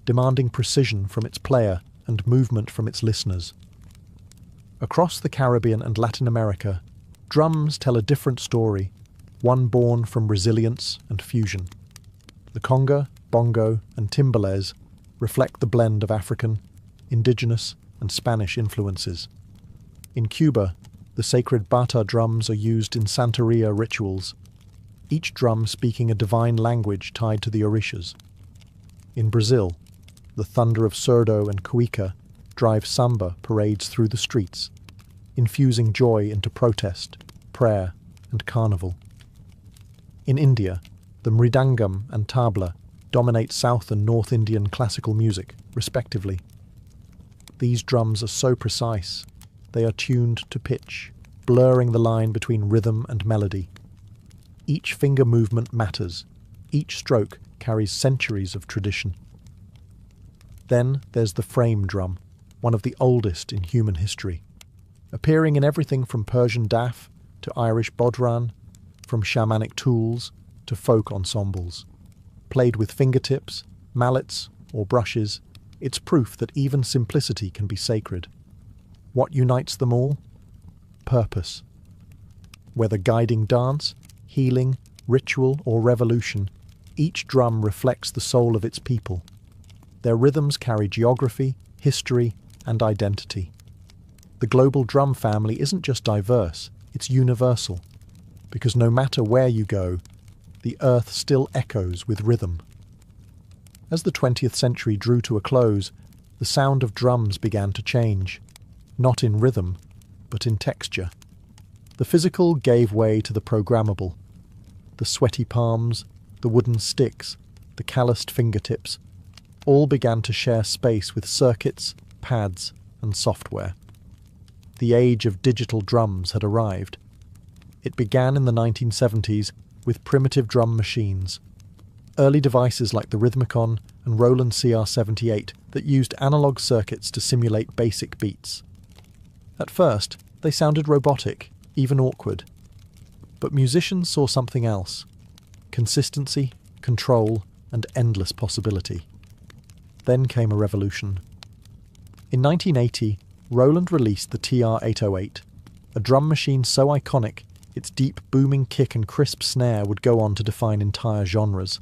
demanding precision from its player and movement from its listeners. Across the Caribbean and Latin America, drums tell a different story, one born from resilience and fusion. The conga, bongo, and timbales reflect the blend of African, indigenous, and Spanish influences. In Cuba, the sacred bata drums are used in Santeria rituals, each drum speaking a divine language tied to the orishas. In Brazil, the thunder of surdo and cuica drive samba parades through the streets, infusing joy into protest, prayer, and carnival. In India, the mridangam and tabla dominate South and North Indian classical music, respectively. These drums are so precise, they are tuned to pitch, blurring the line between rhythm and melody. Each finger movement matters, each stroke carries centuries of tradition. Then there's the frame drum, one of the oldest in human history, appearing in everything from Persian daf to Irish bodhran, from shamanic tools to folk ensembles. Played with fingertips, mallets, or brushes, it's proof that even simplicity can be sacred. What unites them all? Purpose. Whether guiding dance, healing, ritual, or revolution, each drum reflects the soul of its people. Their rhythms carry geography, history, and identity. The global drum family isn't just diverse, it's universal, because no matter where you go, the earth still echoes with rhythm. As the 20th century drew to a close, the sound of drums began to change, not in rhythm, but in texture. The physical gave way to the programmable. The sweaty palms, the wooden sticks, the calloused fingertips, all began to share space with circuits, pads, and software. The age of digital drums had arrived. It began in the 1970s with primitive drum machines. Early devices like the Rhythmicon and Roland CR78 that used analog circuits to simulate basic beats. At first, they sounded robotic, even awkward. But musicians saw something else: consistency, control, and endless possibility. Then came a revolution. In 1980, Roland released the TR-808, a drum machine so iconic its deep booming kick and crisp snare would go on to define entire genres.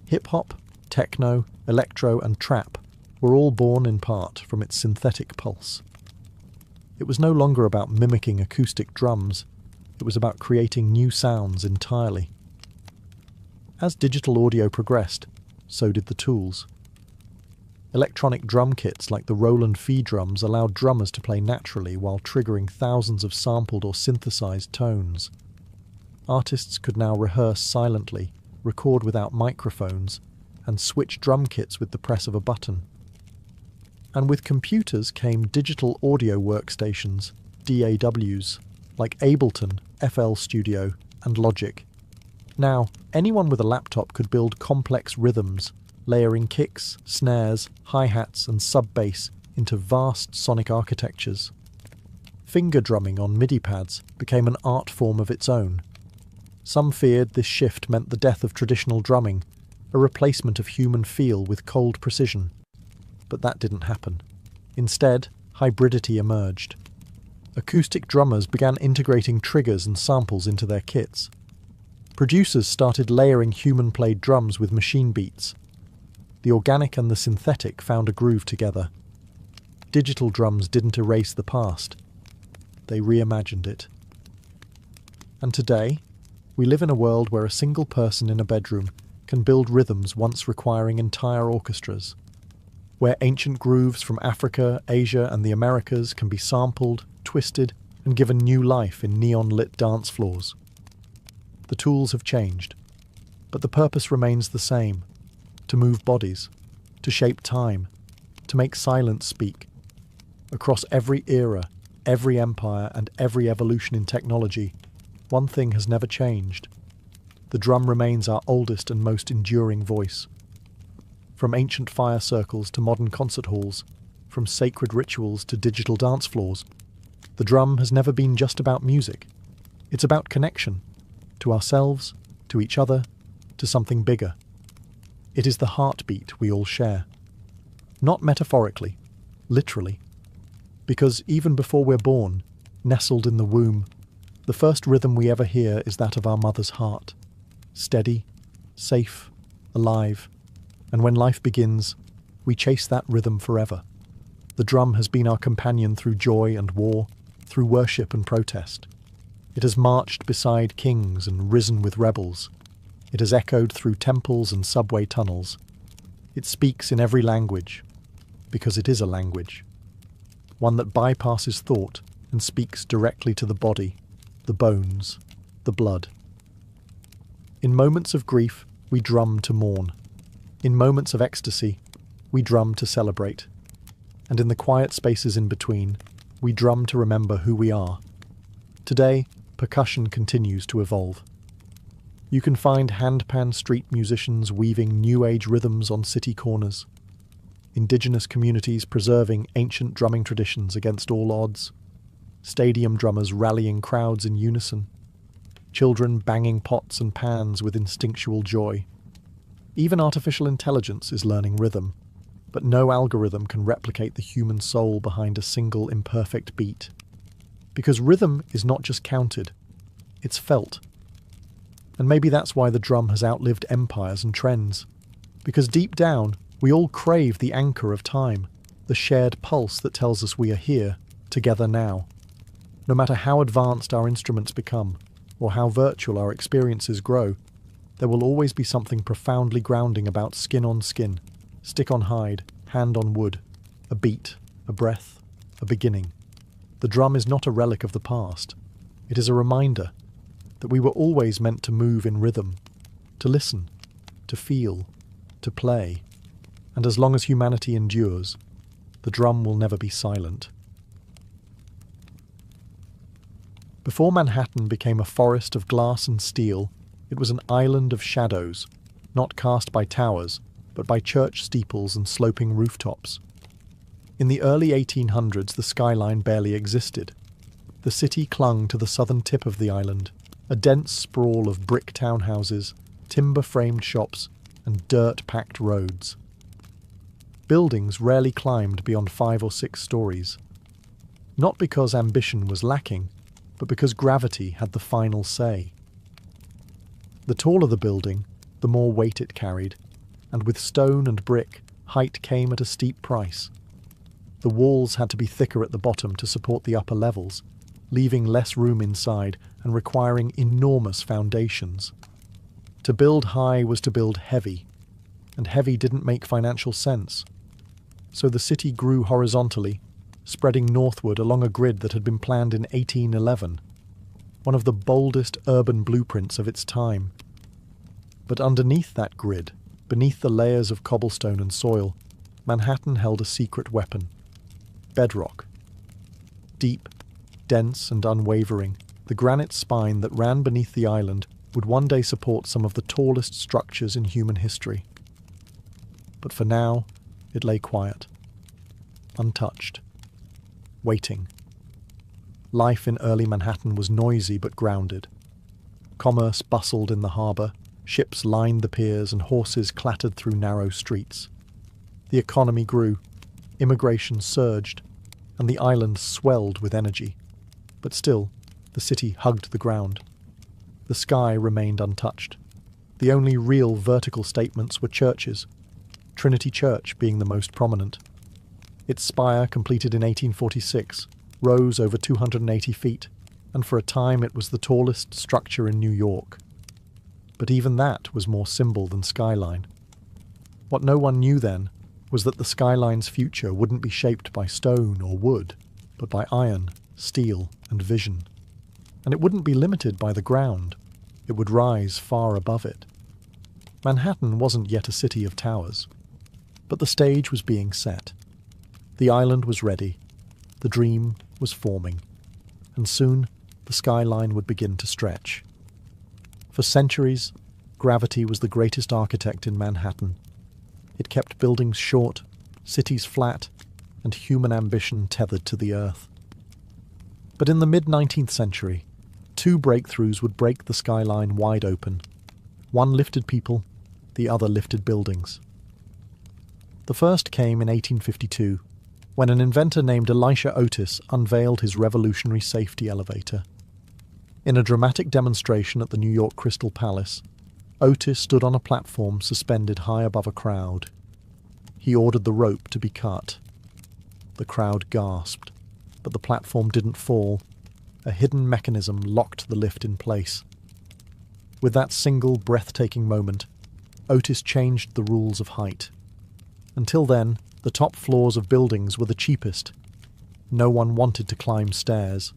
Hip-hop, techno, electro, and trap were all born in part from its synthetic pulse. It was no longer about mimicking acoustic drums, it was about creating new sounds entirely. As digital audio progressed, so did the tools. Electronic drum kits like the Roland Fee drums allowed drummers to play naturally while triggering thousands of sampled or synthesized tones. Artists could now rehearse silently, record without microphones, and switch drum kits with the press of a button. And with computers came digital audio workstations, DAWs, like Ableton, FL Studio, and Logic. Now, anyone with a laptop could build complex rhythms, layering kicks, snares, hi-hats, and sub-bass into vast sonic architectures. Finger drumming on MIDI pads became an art form of its own. Some feared this shift meant the death of traditional drumming, a replacement of human feel with cold precision. But that didn't happen. Instead, hybridity emerged. Acoustic drummers began integrating triggers and samples into their kits. Producers started layering human-played drums with machine beats. The organic and the synthetic found a groove together. Digital drums didn't erase the past. They reimagined it. And today, we live in a world where a single person in a bedroom can build rhythms once requiring entire orchestras, where ancient grooves from Africa, Asia, and the Americas can be sampled, twisted, and given new life in neon-lit dance floors. The tools have changed, but the purpose remains the same: to move bodies, to shape time, to make silence speak. Across every era, every empire, and every evolution in technology, one thing has never changed. The drum remains our oldest and most enduring voice. From ancient fire circles to modern concert halls, from sacred rituals to digital dance floors, The drum has never been just about music. It's about connection, to ourselves, to each other, to something bigger. It is the heartbeat we all share. Not metaphorically, literally. Because even before we're born, nestled in the womb, the first rhythm we ever hear is that of our mother's heart. Steady, safe, alive. And when life begins, we chase that rhythm forever. The drum has been our companion through joy and war, through worship and protest. It has marched beside kings and risen with rebels. It has echoed through temples and subway tunnels. It speaks in every language, because it is a language. One that bypasses thought and speaks directly to the body, the bones, the blood. In moments of grief, we drum to mourn. In moments of ecstasy, we drum to celebrate. And in the quiet spaces in between, we drum to remember who we are. Today, percussion continues to evolve. You can find handpan street musicians weaving new age rhythms on city corners, indigenous communities preserving ancient drumming traditions against all odds, stadium drummers rallying crowds in unison, children banging pots and pans with instinctual joy. Even artificial intelligence is learning rhythm, but no algorithm can replicate the human soul behind a single imperfect beat. Because rhythm is not just counted, it's felt. And maybe that's why the drum has outlived empires and trends. Because deep down, we all crave the anchor of time, the shared pulse that tells us we are here, together now. No matter how advanced our instruments become, or how virtual our experiences grow, there will always be something profoundly grounding about skin on skin, stick on hide, hand on wood, a beat, a breath, a beginning. The drum is not a relic of the past. It is a reminder that we were always meant to move in rhythm, to listen, to feel, to play. And as long as humanity endures, the drum will never be silent. Before Manhattan became a forest of glass and steel, it was an island of shadows, not cast by towers, but by church steeples and sloping rooftops. In the early 1800s, the skyline barely existed. The city clung to the southern tip of the island, a dense sprawl of brick townhouses, timber-framed shops, and dirt-packed roads. Buildings rarely climbed beyond 5 or 6 stories. Not because ambition was lacking, but because gravity had the final say. The taller the building, the more weight it carried, and with stone and brick, height came at a steep price. The walls had to be thicker at the bottom to support the upper levels, leaving less room inside and requiring enormous foundations. To build high was to build heavy, and heavy didn't make financial sense. So the city grew horizontally, spreading northward along a grid that had been planned in 1811, one of the boldest urban blueprints of its time. But underneath that grid, beneath the layers of cobblestone and soil, Manhattan held a secret weapon: bedrock. Deep, dense and unwavering, the granite spine that ran beneath the island would one day support some of the tallest structures in human history. But for now, it lay quiet, untouched, waiting. Life in early Manhattan was noisy but grounded. Commerce bustled in the harbour, ships lined the piers, and horses clattered through narrow streets. The economy grew, immigration surged, and the island swelled with energy. But still, the city hugged the ground. The sky remained untouched. The only real vertical statements were churches, Trinity Church being the most prominent. Its spire, completed in 1846, rose over 280 feet, and for a time it was the tallest structure in New York. But even that was more symbol than skyline. What no one knew then was that the skyline's future wouldn't be shaped by stone or wood, but by iron, steel, and vision. And it wouldn't be limited by the ground. It would rise far above it. Manhattan wasn't yet a city of towers, but the stage was being set. The island was ready. The dream was forming. And soon, the skyline would begin to stretch. For centuries, gravity was the greatest architect in Manhattan. It kept buildings short, cities flat, and human ambition tethered to the earth. But in the mid-19th century, two breakthroughs would break the skyline wide open. One lifted people, the other lifted buildings. The first came in 1852, when an inventor named Elisha Otis unveiled his revolutionary safety elevator. In a dramatic demonstration at the New York Crystal Palace, Otis stood on a platform suspended high above a crowd. He ordered the rope to be cut. The crowd gasped, but the platform didn't fall. A hidden mechanism locked the lift in place. With that single breathtaking moment, Otis changed the rules of height. Until then, the top floors of buildings were the cheapest. No one wanted to climb stairs.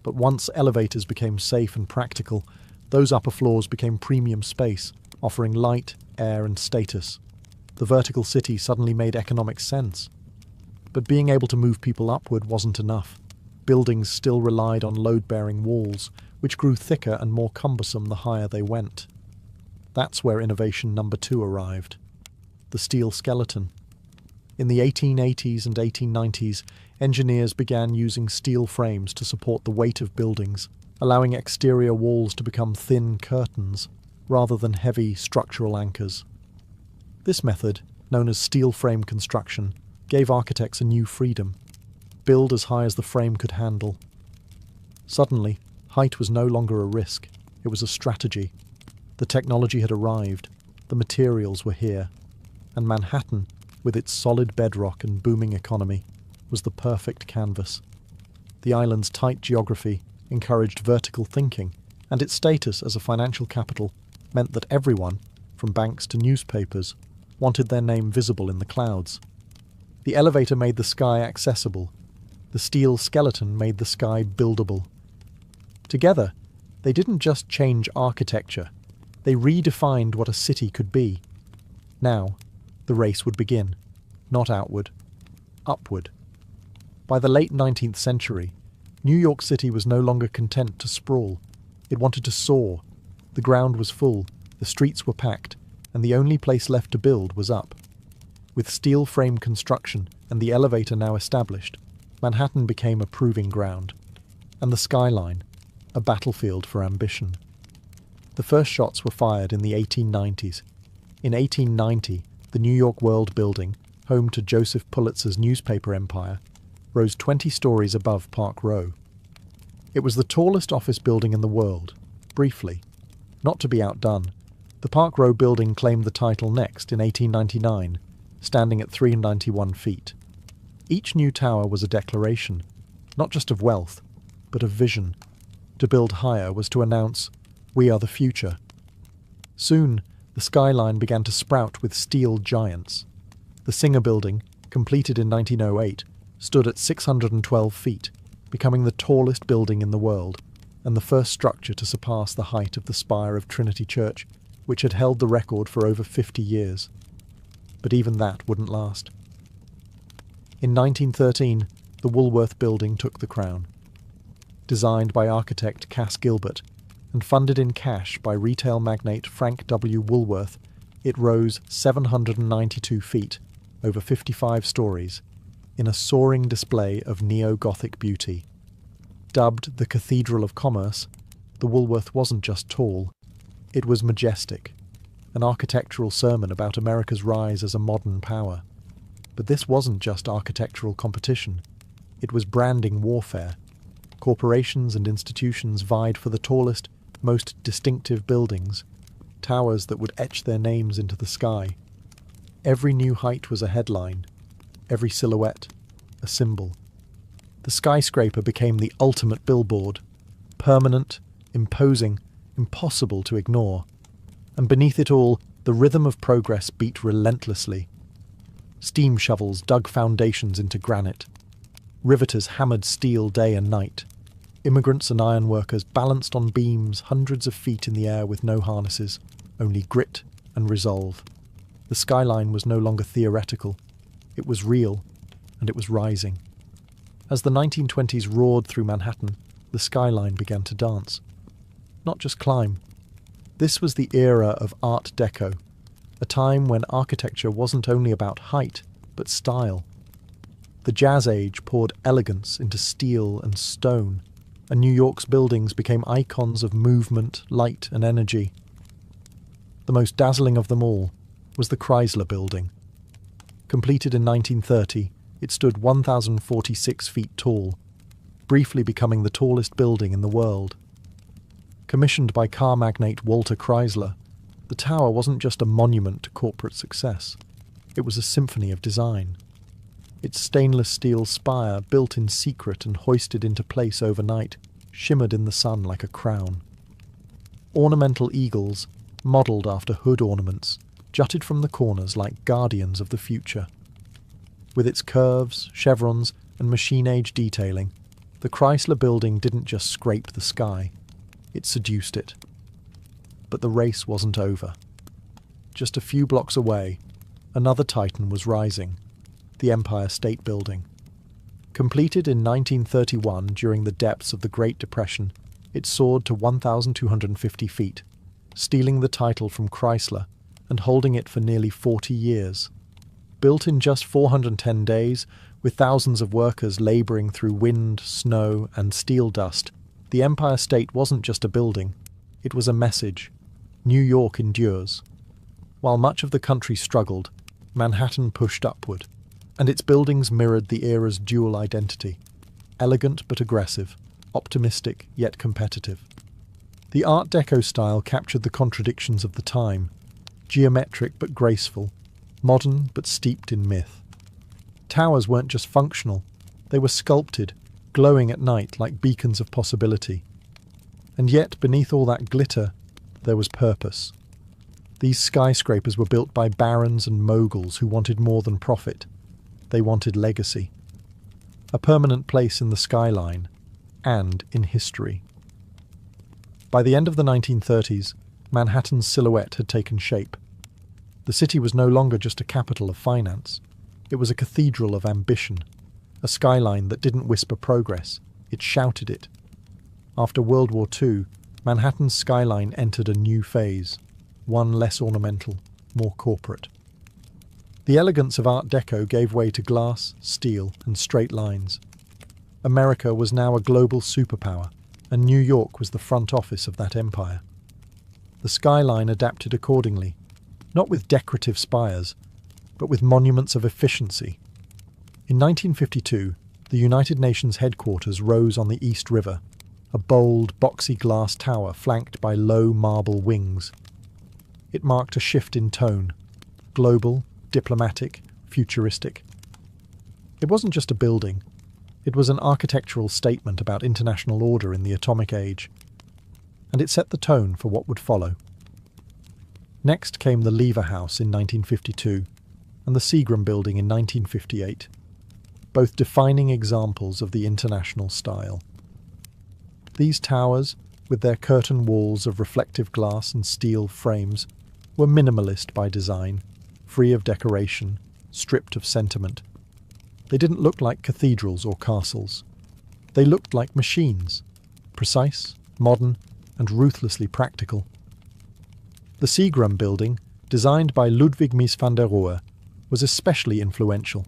But once elevators became safe and practical, those upper floors became premium space, offering light, air, and status. The vertical city suddenly made economic sense. But being able to move people upward wasn't enough. Buildings still relied on load-bearing walls, which grew thicker and more cumbersome the higher they went. That's where innovation number 2 arrived: the steel skeleton. In the 1880s and 1890s, engineers began using steel frames to support the weight of buildings, allowing exterior walls to become thin curtains rather than heavy structural anchors. This method, known as steel frame construction, gave architects a new freedom: build as high as the frame could handle. Suddenly, height was no longer a risk, it was a strategy. The technology had arrived, the materials were here, and Manhattan, with its solid bedrock and booming economy, was the perfect canvas. The island's tight geography encouraged vertical thinking, and its status as a financial capital meant that everyone, from banks to newspapers, wanted their name visible in the clouds. The elevator made the sky accessible. The steel skeleton made the sky buildable. Together, they didn't just change architecture, they redefined what a city could be. Now, the race would begin, not outward, upward. By the late 19th century, New York City was no longer content to sprawl. It wanted to soar. The ground was full, the streets were packed, and the only place left to build was up. With steel frame construction and the elevator now established, Manhattan became a proving ground, and the skyline, a battlefield for ambition. The first shots were fired in the 1890s. In 1890, the New York World Building, home to Joseph Pulitzer's newspaper empire, rose 20 stories above Park Row. It was the tallest office building in the world, briefly. Not to be outdone, the Park Row building claimed the title next in 1899, standing at 391 feet. Each new tower was a declaration, not just of wealth, but of vision. To build higher was to announce, "We are the future." Soon, the skyline began to sprout with steel giants. The Singer Building, completed in 1908, stood at 612 feet, becoming the tallest building in the world, and the first structure to surpass the height of the spire of Trinity Church, which had held the record for over 50 years. But even that wouldn't last. In 1913, the Woolworth Building took the crown. Designed by architect Cass Gilbert, and funded in cash by retail magnate Frank W. Woolworth, it rose 792 feet, over 55 stories, in a soaring display of neo-Gothic beauty. Dubbed the Cathedral of Commerce, the Woolworth wasn't just tall, it was majestic, an architectural sermon about America's rise as a modern power. But this wasn't just architectural competition, it was branding warfare. Corporations and institutions vied for the tallest, most distinctive buildings, towers that would etch their names into the sky. Every new height was a headline, every silhouette a symbol. The skyscraper became the ultimate billboard, permanent, imposing, impossible to ignore. And beneath it all, the rhythm of progress beat relentlessly. Steam shovels dug foundations into granite. Riveters hammered steel day and night. Immigrants and ironworkers balanced on beams hundreds of feet in the air with no harnesses, only grit and resolve. The skyline was no longer theoretical. It was real, and it was rising. As the 1920s roared through Manhattan, the skyline began to dance. Not just climb. This was the era of Art Deco, a time when architecture wasn't only about height, but style. The Jazz Age poured elegance into steel and stone, and New York's buildings became icons of movement, light, and energy. The most dazzling of them all was the Chrysler Building. Completed in 1930, it stood 1,046 feet tall, briefly becoming the tallest building in the world. Commissioned by car magnate Walter Chrysler, the tower wasn't just a monument to corporate success. It was a symphony of design. Its stainless steel spire, built in secret and hoisted into place overnight, shimmered in the sun like a crown. Ornamental eagles, modelled after hood ornaments, jutted from the corners like guardians of the future. With its curves, chevrons, and machine-age detailing, the Chrysler Building didn't just scrape the sky, it seduced it. But the race wasn't over. Just a few blocks away, another titan was rising, the Empire State Building. Completed in 1931 during the depths of the Great Depression, it soared to 1,250 feet, stealing the title from Chrysler and holding it for nearly 40 years. Built in just 410 days, with thousands of workers labouring through wind, snow, and steel dust, the Empire State wasn't just a building, it was a message. New York endures. While much of the country struggled, Manhattan pushed upward, and its buildings mirrored the era's dual identity, elegant but aggressive, optimistic yet competitive. The Art Deco style captured the contradictions of the time, geometric but graceful, modern but steeped in myth. Towers weren't just functional, they were sculpted, glowing at night like beacons of possibility. And yet, beneath all that glitter, there was purpose. These skyscrapers were built by barons and moguls who wanted more than profit. They wanted legacy. A permanent place in the skyline, and in history. By the end of the 1930s, Manhattan's silhouette had taken shape. The city was no longer just a capital of finance. It was a cathedral of ambition, a skyline that didn't whisper progress, it shouted it. After World War II, Manhattan's skyline entered a new phase, one less ornamental, more corporate. The elegance of Art Deco gave way to glass, steel, and straight lines. America was now a global superpower, and New York was the front office of that empire. The skyline adapted accordingly, not with decorative spires, but with monuments of efficiency. In 1952, the United Nations headquarters rose on the East River, a bold, boxy glass tower flanked by low marble wings. It marked a shift in tone, global, diplomatic, futuristic. It wasn't just a building, it was an architectural statement about international order in the atomic age, and it set the tone for what would follow. Next came the Lever House in 1952, and the Seagram Building in 1958, both defining examples of the international style. These towers, with their curtain walls of reflective glass and steel frames, were minimalist by design, free of decoration, stripped of sentiment. They didn't look like cathedrals or castles. They looked like machines, precise, modern, and ruthlessly practical. The Seagram Building, designed by Ludwig Mies van der Rohe, was especially influential.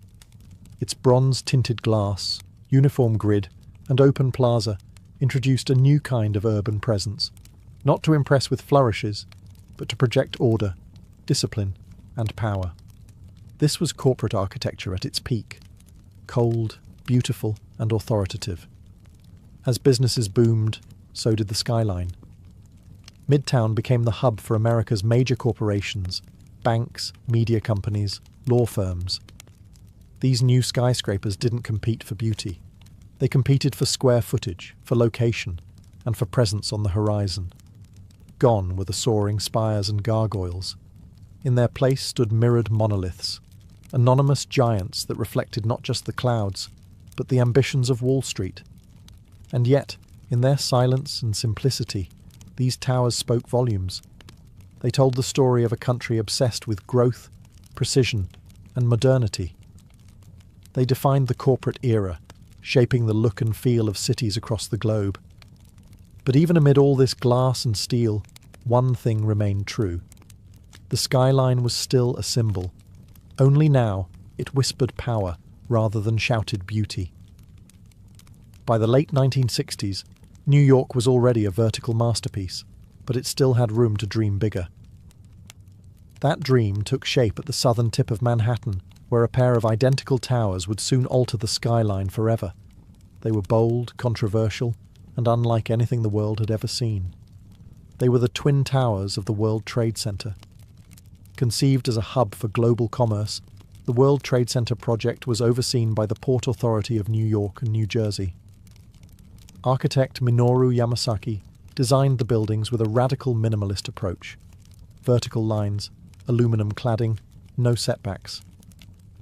Its bronze-tinted glass, uniform grid, and open plaza introduced a new kind of urban presence, not to impress with flourishes, but to project order, discipline, and power. This was corporate architecture at its peak, cold, beautiful, and authoritative. As businesses boomed, so did the skyline. Midtown became the hub for America's major corporations, banks, media companies, law firms. These new skyscrapers didn't compete for beauty. They competed for square footage, for location, and for presence on the horizon. Gone were the soaring spires and gargoyles. In their place stood mirrored monoliths, anonymous giants that reflected not just the clouds, but the ambitions of Wall Street. And yet, in their silence and simplicity, these towers spoke volumes. They told the story of a country obsessed with growth, precision, and modernity. They defined the corporate era, shaping the look and feel of cities across the globe. But even amid all this glass and steel, one thing remained true. The skyline was still a symbol. Only now it whispered power, rather than shouted beauty. By the late 1960s, New York was already a vertical masterpiece, but it still had room to dream bigger. That dream took shape at the southern tip of Manhattan, where a pair of identical towers would soon alter the skyline forever. They were bold, controversial, and unlike anything the world had ever seen. They were the twin towers of the World Trade Center. Conceived as a hub for global commerce, the World Trade Center project was overseen by the Port Authority of New York and New Jersey. Architect Minoru Yamasaki designed the buildings with a radical minimalist approach. Vertical lines, aluminum cladding, no setbacks.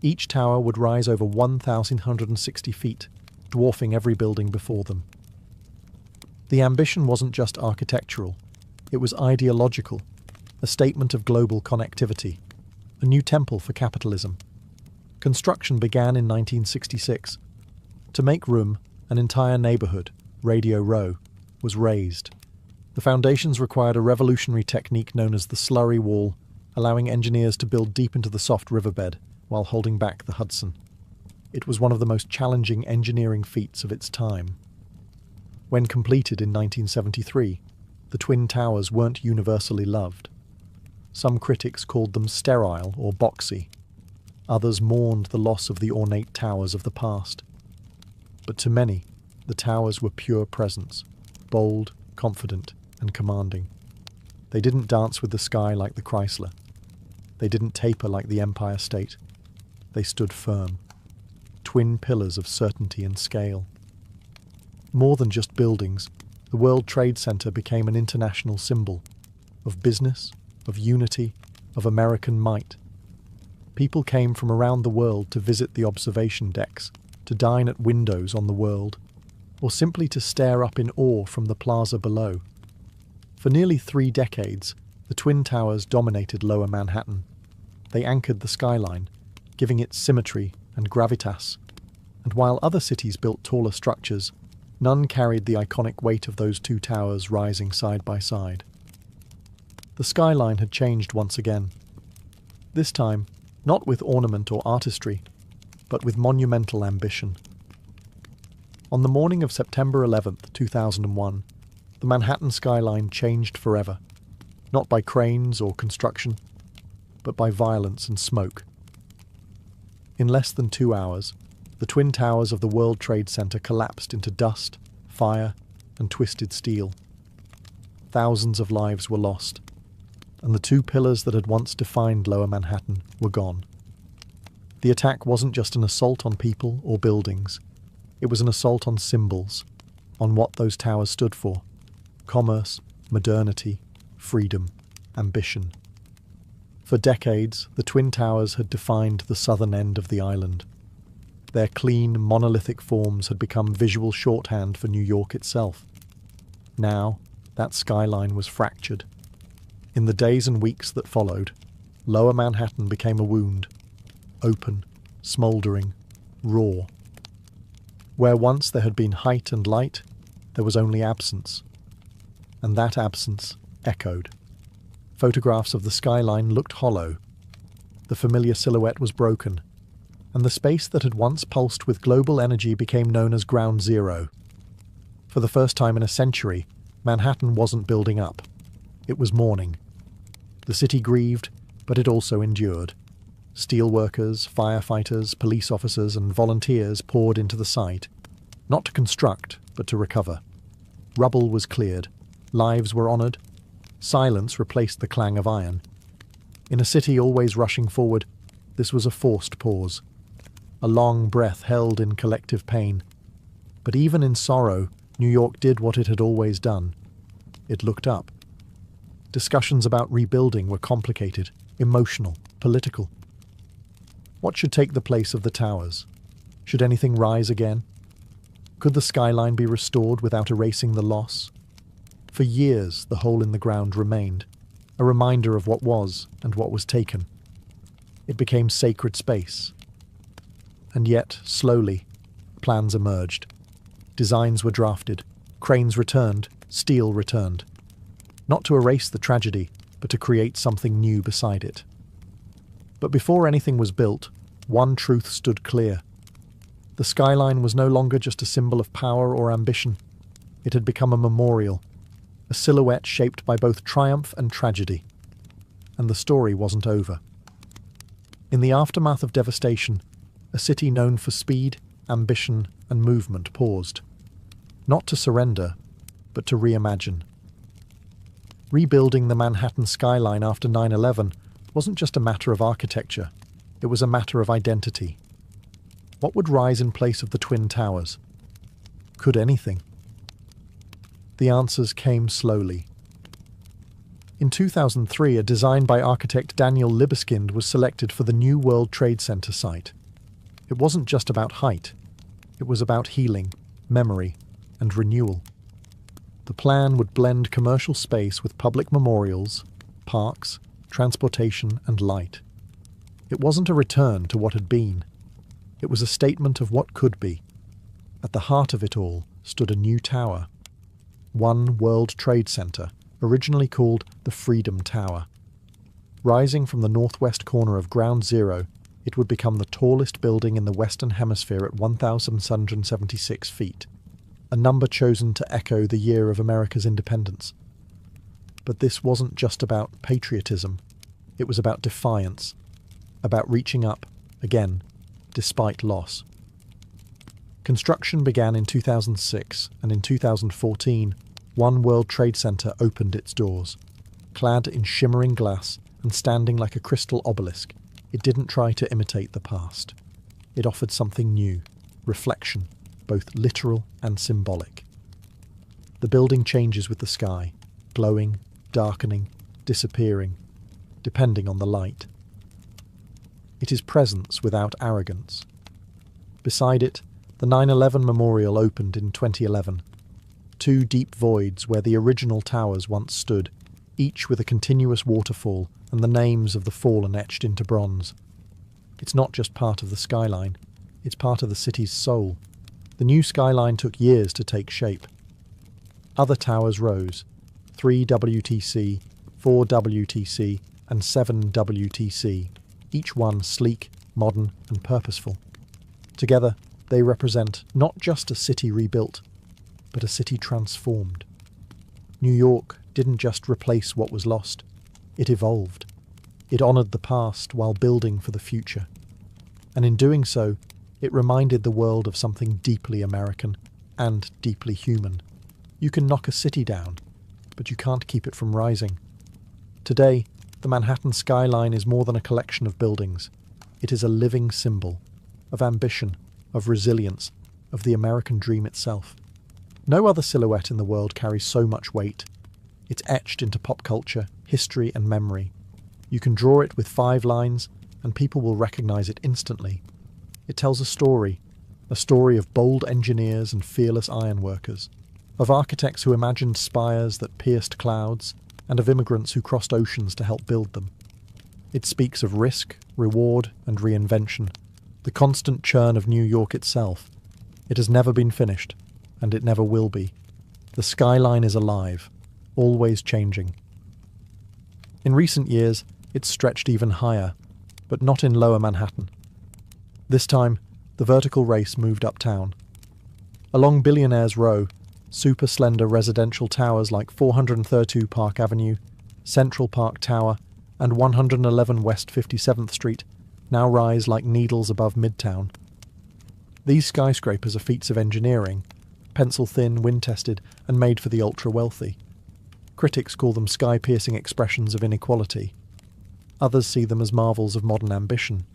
Each tower would rise over 1,160 feet, dwarfing every building before them. The ambition wasn't just architectural, it was ideological, a statement of global connectivity, a new temple for capitalism. Construction began in 1966. To make room, an entire neighborhood, Radio Row, was raised. The foundations required a revolutionary technique known as the slurry wall, allowing engineers to build deep into the soft riverbed while holding back the Hudson. It was one of the most challenging engineering feats of its time. When completed in 1973, the Twin Towers weren't universally loved. Some critics called them sterile or boxy. Others mourned the loss of the ornate towers of the past. But to many, the towers were pure presence, bold, confident, and commanding. They didn't dance with the sky like the Chrysler. They didn't taper like the Empire State. They stood firm. Twin pillars of certainty and scale. More than just buildings, the World Trade Center became an international symbol of business, of unity, of American might. People came from around the world to visit the observation decks, to dine at windows on the world, or simply to stare up in awe from the plaza below. For nearly 3 decades, the Twin Towers dominated Lower Manhattan. They anchored the skyline, giving it symmetry and gravitas. And while other cities built taller structures, none carried the iconic weight of those 2 towers rising side by side. The skyline had changed once again. This time, not with ornament or artistry, but with monumental ambition. On the morning of September 11th, 2001, the Manhattan skyline changed forever, not by cranes or construction, but by violence and smoke. In less than 2 hours, the Twin Towers of the World Trade Center collapsed into dust, fire, and twisted steel. Thousands of lives were lost, and the 2 pillars that had once defined Lower Manhattan were gone. The attack wasn't just an assault on people or buildings. It was an assault on symbols, on what those towers stood for: commerce, modernity, freedom, ambition. For decades, the Twin Towers had defined the southern end of the island. Their clean, monolithic forms had become visual shorthand for New York itself. Now, that skyline was fractured. In the days and weeks that followed, Lower Manhattan became a wound, open, smouldering, raw. Where once there had been height and light, there was only absence. And that absence echoed. Photographs of the skyline looked hollow. The familiar silhouette was broken, and the space that had once pulsed with global energy became known as Ground Zero. For the first time in a century, Manhattan wasn't building up. It was mourning. The city grieved, but it also endured. Steelworkers, firefighters, police officers, and volunteers poured into the site, not to construct, but to recover. Rubble was cleared. Lives were honoured. Silence replaced the clang of iron. In a city always rushing forward, this was a forced pause. A long breath held in collective pain. But even in sorrow, New York did what it had always done. It looked up. Discussions about rebuilding were complicated, emotional, political. What should take the place of the towers? Should anything rise again? Could the skyline be restored without erasing the loss? For years, the hole in the ground remained, a reminder of what was and what was taken. It became sacred space. And yet, slowly, plans emerged. Designs were drafted, cranes returned, steel returned. Not to erase the tragedy, but to create something new beside it. But before anything was built, one truth stood clear. The skyline was no longer just a symbol of power or ambition. It had become a memorial, a silhouette shaped by both triumph and tragedy. And the story wasn't over. In the aftermath of devastation, a city known for speed, ambition, and movement paused. Not to surrender, but to reimagine. Rebuilding the Manhattan skyline after 9/11 wasn't just a matter of architecture, it was a matter of identity. What would rise in place of the Twin Towers? Could anything? The answers came slowly. In 2003, a design by architect Daniel Libeskind was selected for the new World Trade Center site. It wasn't just about height, it was about healing, memory, and renewal. The plan would blend commercial space with public memorials, parks, transportation, and light. It wasn't a return to what had been. It was a statement of what could be. At the heart of it all stood a new tower. One World Trade Center, originally called the Freedom Tower. Rising from the northwest corner of Ground Zero, it would become the tallest building in the Western Hemisphere at 1,776 feet, a number chosen to echo the year of America's independence. But this wasn't just about patriotism. It was about defiance, about reaching up, again, despite loss. Construction began in 2006, and in 2014, One World Trade Center opened its doors. Clad in shimmering glass and standing like a crystal obelisk, it didn't try to imitate the past. It offered something new, reflection, both literal and symbolic. The building changes with the sky, glowing, darkening, disappearing, depending on the light. It is presence without arrogance. Beside it, the 9/11 Memorial opened in 2011. Two deep voids where the original towers once stood, each with a continuous waterfall and the names of the fallen etched into bronze. It's not just part of the skyline, it's part of the city's soul. The new skyline took years to take shape. Other towers rose, 3 WTC, 4 WTC, and 7 WTC, each one sleek, modern, and purposeful. Together, they represent not just a city rebuilt, but a city transformed. New York didn't just replace what was lost, it evolved. It honoured the past while building for the future. And in doing so, it reminded the world of something deeply American and deeply human. You can knock a city down, but you can't keep it from rising. Today, the Manhattan skyline is more than a collection of buildings. It is a living symbol of ambition, of resilience, of the American dream itself. No other silhouette in the world carries so much weight. It's etched into pop culture, history, and memory. You can draw it with 5 lines, and people will recognize it instantly. It tells a story of bold engineers and fearless ironworkers, of architects who imagined spires that pierced clouds, and of immigrants who crossed oceans to help build them. It speaks of risk, reward, and reinvention, the constant churn of New York itself. It has never been finished, and it never will be. The skyline is alive, always changing. In recent years, it's stretched even higher, but not in Lower Manhattan. This time, the vertical race moved uptown. Along Billionaires Row, super slender residential towers like 432 Park Avenue, Central Park Tower, and 111 West 57th Street now rise like needles above Midtown. These skyscrapers are feats of engineering, pencil-thin, wind-tested, and made for the ultra-wealthy. Critics call them sky-piercing expressions of inequality. Others see them as marvels of modern ambition.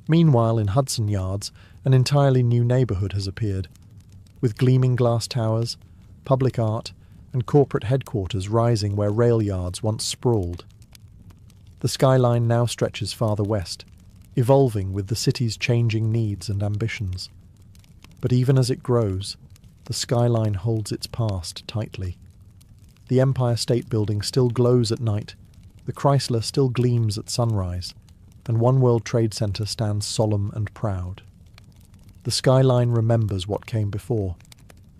Meanwhile, in Hudson Yards, an entirely new neighbourhood has appeared, with gleaming glass towers, public art, and corporate headquarters rising where rail yards once sprawled. The skyline now stretches farther west, evolving with the city's changing needs and ambitions. But even as it grows, the skyline holds its past tightly. The Empire State Building still glows at night, the Chrysler still gleams at sunrise, and One World Trade Center stands solemn and proud. The skyline remembers what came before,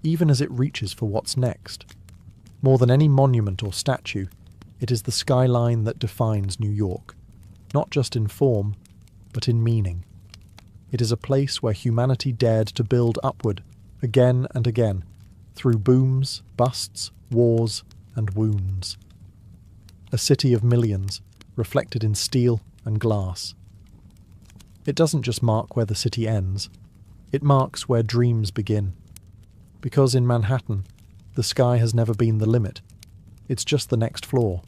even as it reaches for what's next. More than any monument or statue, it is the skyline that defines New York, not just in form, but in meaning. It is a place where humanity dared to build upward, again and again, through booms, busts, wars, and wounds. A city of millions, reflected in steel and glass. It doesn't just mark where the city ends, it marks where dreams begin. Because in Manhattan, the sky has never been the limit, it's just the next floor.